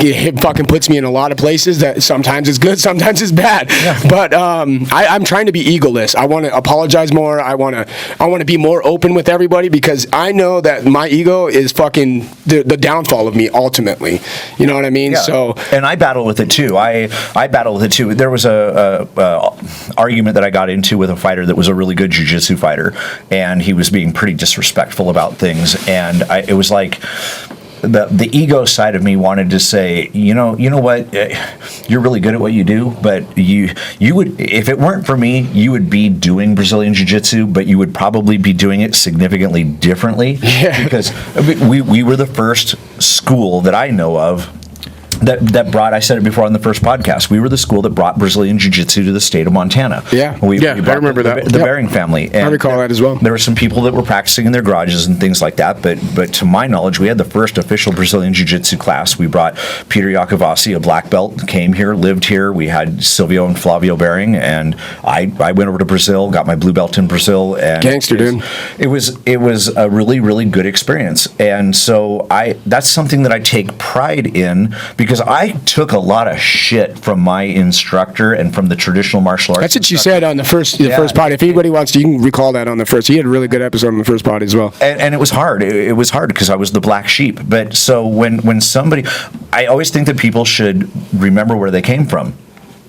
it fucking puts me in a lot of places that sometimes is good, sometimes it's bad. Yeah. But I'm trying to be egoless. I want to apologize more. I want to be more open with everybody because I know that my ego is fucking the downfall of me ultimately. You know what I mean? Yeah. So, and I battle with it too. I battle with it too. There was a argument that I got into with a fighter that was a really good jiu-jitsu fighter, and he was being pretty disrespectful about things, and it was like the ego side of me wanted to say, you know what, you're really good at what you do, but you would, if it weren't for me, you would be doing Brazilian Jiu-Jitsu, but you would probably be doing it significantly differently. Yeah. Because we were the first school that I know of that brought, I said it before on the first podcast, we were the school that brought Brazilian Jiu-Jitsu to the state of Montana. Yeah, we I remember that. The Bering family. And I recall that as well. There were some people that were practicing in their garages and things like that, but to my knowledge, we had the first official Brazilian Jiu-Jitsu class. We brought Peter Iacovacci, a black belt, came here, lived here. We had Silvio and Flavio Bering, and I went over to Brazil, got my blue belt in Brazil. And gangster, dude. It was a really, really good experience. And so that's something that I take pride in, because I took a lot of shit from my instructor and from the traditional martial arts. That's what you said on the first pod. If anybody wants to, you can recall that on the first. He had a really good episode on the first pod as well. And it was hard. It was hard because I was the black sheep. But so when somebody, I always think that people should remember where they came from.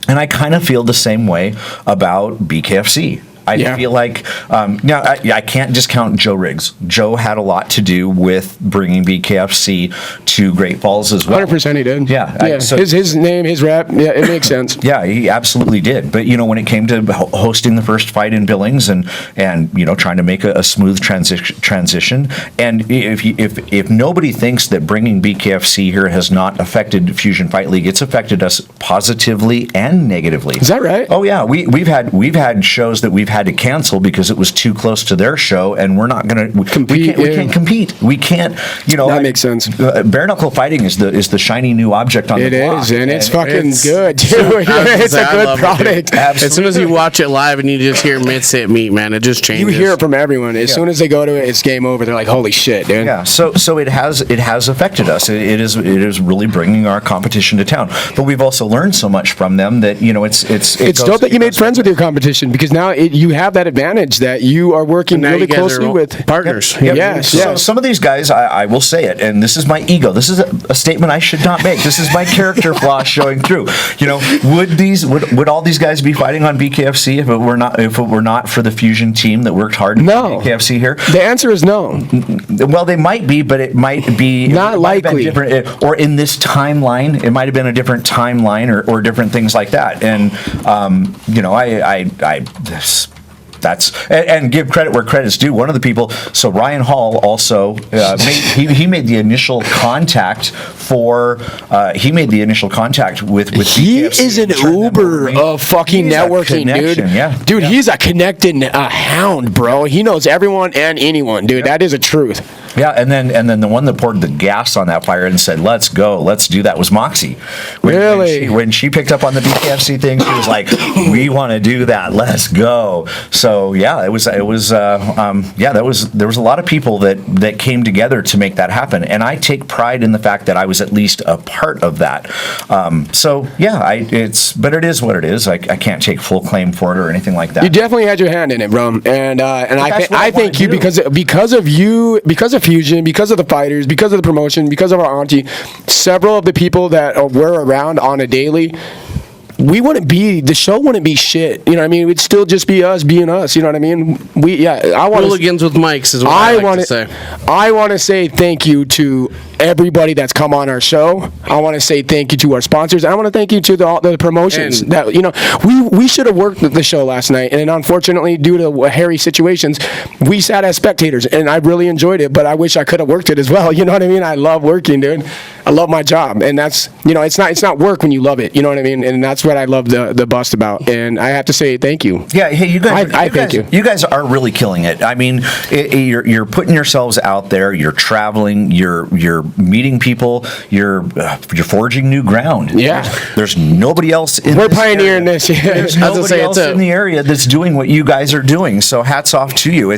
And I kind of feel the same way about BKFC. I feel like, now, I can't discount Joe Riggs. Joe had a lot to do with bringing BKFC to Great Falls as well. 100% he did. Yeah. So his name, his rap, yeah, it makes sense. Yeah, he absolutely did. But, when it came to hosting the first fight in Billings and trying to make a smooth transition, and if nobody thinks that bringing BKFC here has not affected Fusion Fight League, it's affected us positively and negatively. Is that right? Oh, yeah. We've had shows that we've had to cancel because it was too close to their show, and we're not going to compete. We can't compete. We can't. That makes sense. Bare knuckle fighting is the shiny new object on the block. It is, and it's fucking good too. It's a good product. As soon as you watch it live and you just hear mitts hit meat, man, it just changes. You hear it from everyone. As soon as they go to it, it's game over. They're like, "Holy shit, dude!" Yeah. So it has affected us. It is really bringing our competition to town. But we've also learned so much from them that it's dope that you made friends with your competition, because now you have that advantage that you are working really closely with partners. Yep. Yes. So some of these guys, I will say it, and this is my ego. This is a statement I should not make. This is my character flaw showing through. Would all these guys be fighting on BKFC if it were not for the Fusion team that worked hard to BKFC here? The answer is no. Well, they might be, but it might be not likely. Or in this timeline, it might have been a different timeline or different things like that. And and give credit where credit's due. One of the people, so Ryan Hall also he made the initial contact with he BKFC. is an Uber of fucking networking, dude. Dude, he's a connected hound, bro. He knows everyone and anyone, dude. That is a truth. Yeah, and then the one that poured the gas on that fire and said, "Let's go, let's do that," was Moxie. Really? When she picked up on the BKFC thing, she was like, "We want to do that. Let's go." So yeah, there was a lot of people that came together to make that happen, and I take pride in the fact that I was at least a part of that. So yeah, but it is what it is. I can't take full claim for it or anything like that. You definitely had your hand in it, bro, and I thank you do. because of you, because of Fusion, because of the fighters, because of the promotion, because of our auntie, several of the people that were around on a daily. The show wouldn't be shit. You know what I mean? It would still just be us being us. You know what I mean? I want Hooligans with mics is what I like to say. I want to say thank you to everybody that's come on our show. I want to say thank you to our sponsors. I want to thank you to the promotions that we should have worked the show last night, and unfortunately, due to hairy situations, we sat as spectators, and I really enjoyed it. But I wish I could have worked it as well. You know what I mean? I love working, dude. I love my job, and that's it's not work when you love it. You know what I mean? And that's what I love the bust about. And I have to say thank you. Yeah, hey, you guys. Thank you. You guys are really killing it. I mean, you're putting yourselves out there. You're traveling. You're meeting people. You're forging new ground. Yeah. There's nobody else in. We're this pioneering area. this. Yeah. There's nobody else in the area that's doing what you guys are doing. So hats off to you.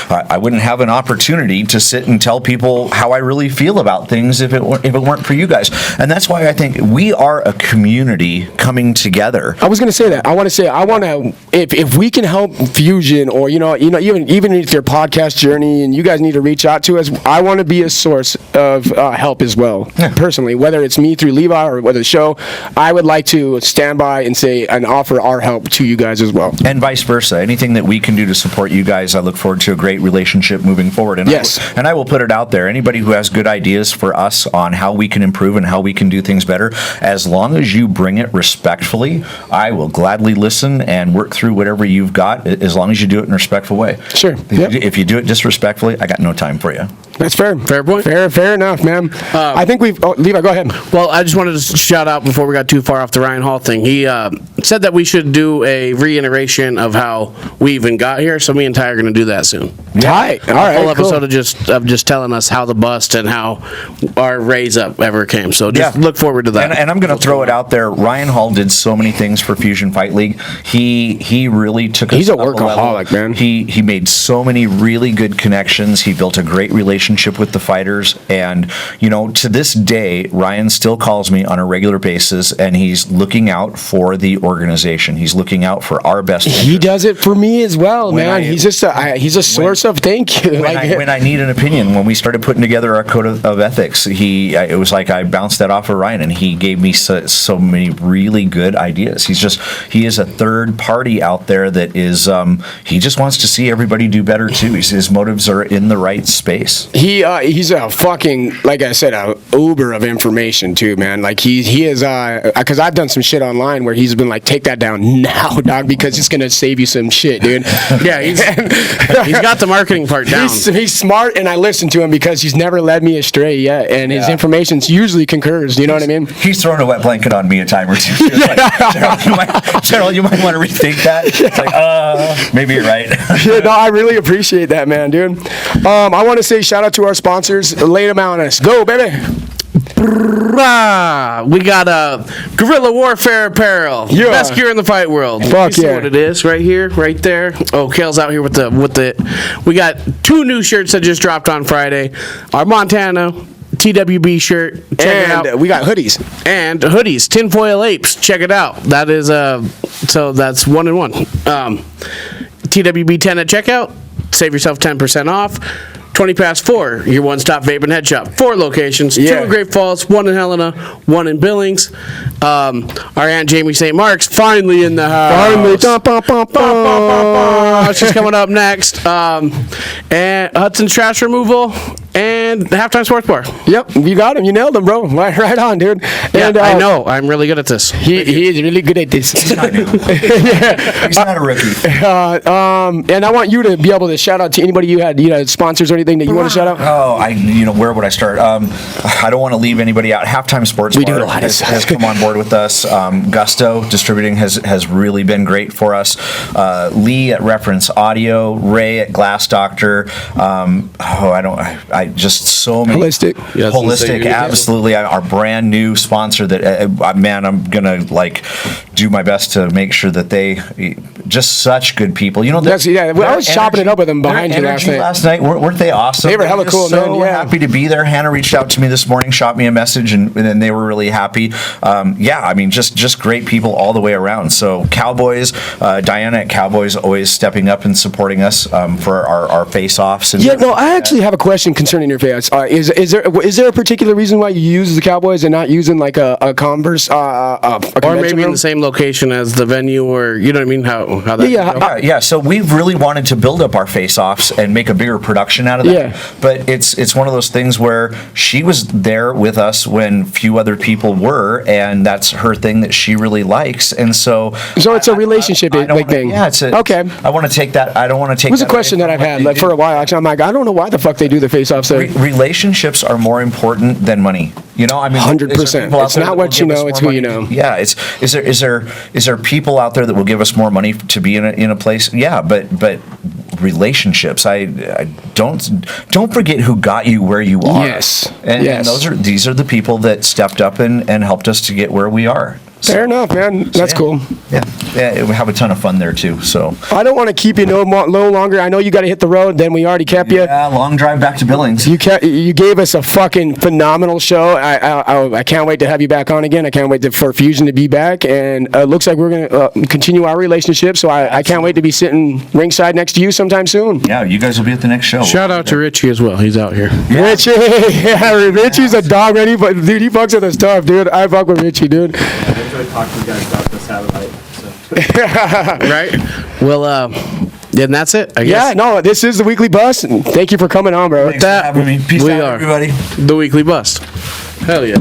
I wouldn't have an opportunity to sit and tell people how I really feel about things if it weren't for you guys. And that's why I think we are a community coming together. I was going to say that. I want to if we can help Fusion or even if your podcast journey and you guys need to reach out to us, I want to be a source of help as well. Yeah. Personally, whether it's me through Levi or whether the show, I would like to stand by and say and offer our help to you guys as well. And vice versa. Anything that we can do to support you guys, I look forward to a great relationship moving forward. And yes. I will put it out there. Anybody who has good ideas for us on how we can improve and how we can do things better, as long as you bring it respectfully, I will gladly listen and work through whatever you've got, as long as you do it in a respectful way. Sure. If you do it disrespectfully, I got no time for you. That's fair. Fair point. Fair enough, man. I think Levi, go ahead. Well, I just wanted to shout out before we got too far off the Ryan Hall thing. He said that we should do a reiteration of how we even got here, so me and Ty are going to do that soon. Tight. All right, a full cool. episode of just telling us how the bust and how our raise up ever came. So just look forward to that. And I'm going to throw it out there. Ryan Hall did so many things for Fusion Fight League. He really took us. He's a up workaholic, man. He made so many really good connections. He built a great relationship with the fighters, and to this day, Ryan still calls me on a regular basis, and he's looking out for the organization. He's looking out for our best interest. He does it for me as well, man. He's just he's a source of thank you. When I need an opinion, when we started putting together our code of ethics, it was like I bounced that off of Ryan, and he gave me so many really good ideas. He is a third party out there that is he just wants to see everybody do better too. His motives are in the right space. He's a fucking, like I said, a uber of information too, man. Like he is because I've done some shit online where he's been like, take that down now, dog, because it's gonna save you some shit, dude. Yeah, he's got the marketing part down. He's smart, and I listen to him because he's never led me astray yet, and his information usually concurs. You know what I mean? He's thrown a wet blanket on me a time or two. Terrill, you might want to rethink that. It's like, maybe you're right. No, I really appreciate that, man, dude. I want to say shout out to our sponsors. Lay them out on us. Go, baby. We got Guerrilla Warfare Apparel, best gear in the fight world. Fuck see yeah! What it is, right here, right there. Oh, Kale's out here with the. We got 2 new shirts that just dropped on Friday. Our Montana TWB shirt. Check it out. We got hoodies. And hoodies, tinfoil apes. Check it out. That is so that's 1 and 1. TWB 10 at checkout. Save yourself 10% off. 20 past 4, your one-stop vape and head shop. 4 locations, 2 in Great Falls, 1 in Helena, 1 in Billings. Our Aunt Jamie St. Mark's finally in the house. She's coming up next. And Hudson's Trash Removal and the Halftime Sports Bar. Yep, you got him. You nailed him, bro. Right on, dude. And, I know. I'm really good at this. He is really good at this. He's not a rookie. And I want you to be able to shout out to anybody you had sponsors or anything that you want to shout out. Oh, where would I start? I don't want to leave anybody out. Halftime Sports Bar has come on board with us. Gusto Distributing has really been great for us. Lee at Reference Audio, Ray at Glass Doctor. I I just so many Holistic. Yeah, I was gonna say, holistic, you're- absolutely. Our brand new sponsor that, man, I'm gonna like do my best to make sure that they just such good people. You know, That's- yeah, I was chopping it up with them behind their you last energy night. Last night, weren't they awesome? They were hella just cool, so man, yeah. happy to be there. Hannah reached out to me this morning, shot me a message, and then they were really happy. Yeah, I mean, just great people all the way around. So Cowboys, Diana at Cowboys always stepping up and supporting us for our face-offs. And Yeah, no, I actually have a question concerning your face. Is there a particular reason why you use the Cowboys and not using like a Converse, a Or convention maybe in room? the same location as the venue, or you know what I mean? How that? Yeah, could go? Yeah, so we've really wanted to build up our face-offs and make a bigger production out of that. Yeah. But it's one of those things where she was there with us when few other people were, and that's her thing that she really likes. And so So it's a relationship I don't like wanna- thing. Yeah, it's Okay. I want to take that. I don't want to take. It was a that away question from that I've what had they like do. for a while. Actually, I'm like, I don't know why the fuck they do the face-offs there. Relationships are more important than money. You know, I mean, 100%. is there people out It's there not that what will you give us know, it's more who you money? know. Yeah, is there people out there that will give us more money to be in a place? Yeah, but relationships. I don't forget who got you where you are. Yes. And, Yes. and these are the people that stepped up and helped us to get where we are. Fair enough, man. That's yeah. cool. Yeah, we have a ton of fun there too. So I don't want to keep you no longer. I know you got to hit the road. Then we already kept you. yeah, long drive back to Billings. You gave us a fucking phenomenal show. I can't wait to have you back on again. I can't wait for Fusion to be back. And it looks like we're going to continue our relationship. So I can't wait to be sitting ringside next to you sometime soon. Yeah, you guys will be at the next show. Shout out to Richie as well. He's out here. Richie, yeah, Richie's a dog, man. Dude, he fucks with us tough, dude. I fuck with Richie, dude. I enjoyed talking to you guys about this satellite. So. Right? Well, yeah, and that's it, I Yeah, guess. no, this is the Weekly Bus. And thank you for coming on, bro. Thanks for having me. Peace we out, are everybody. the Weekly Bust. Hell yeah.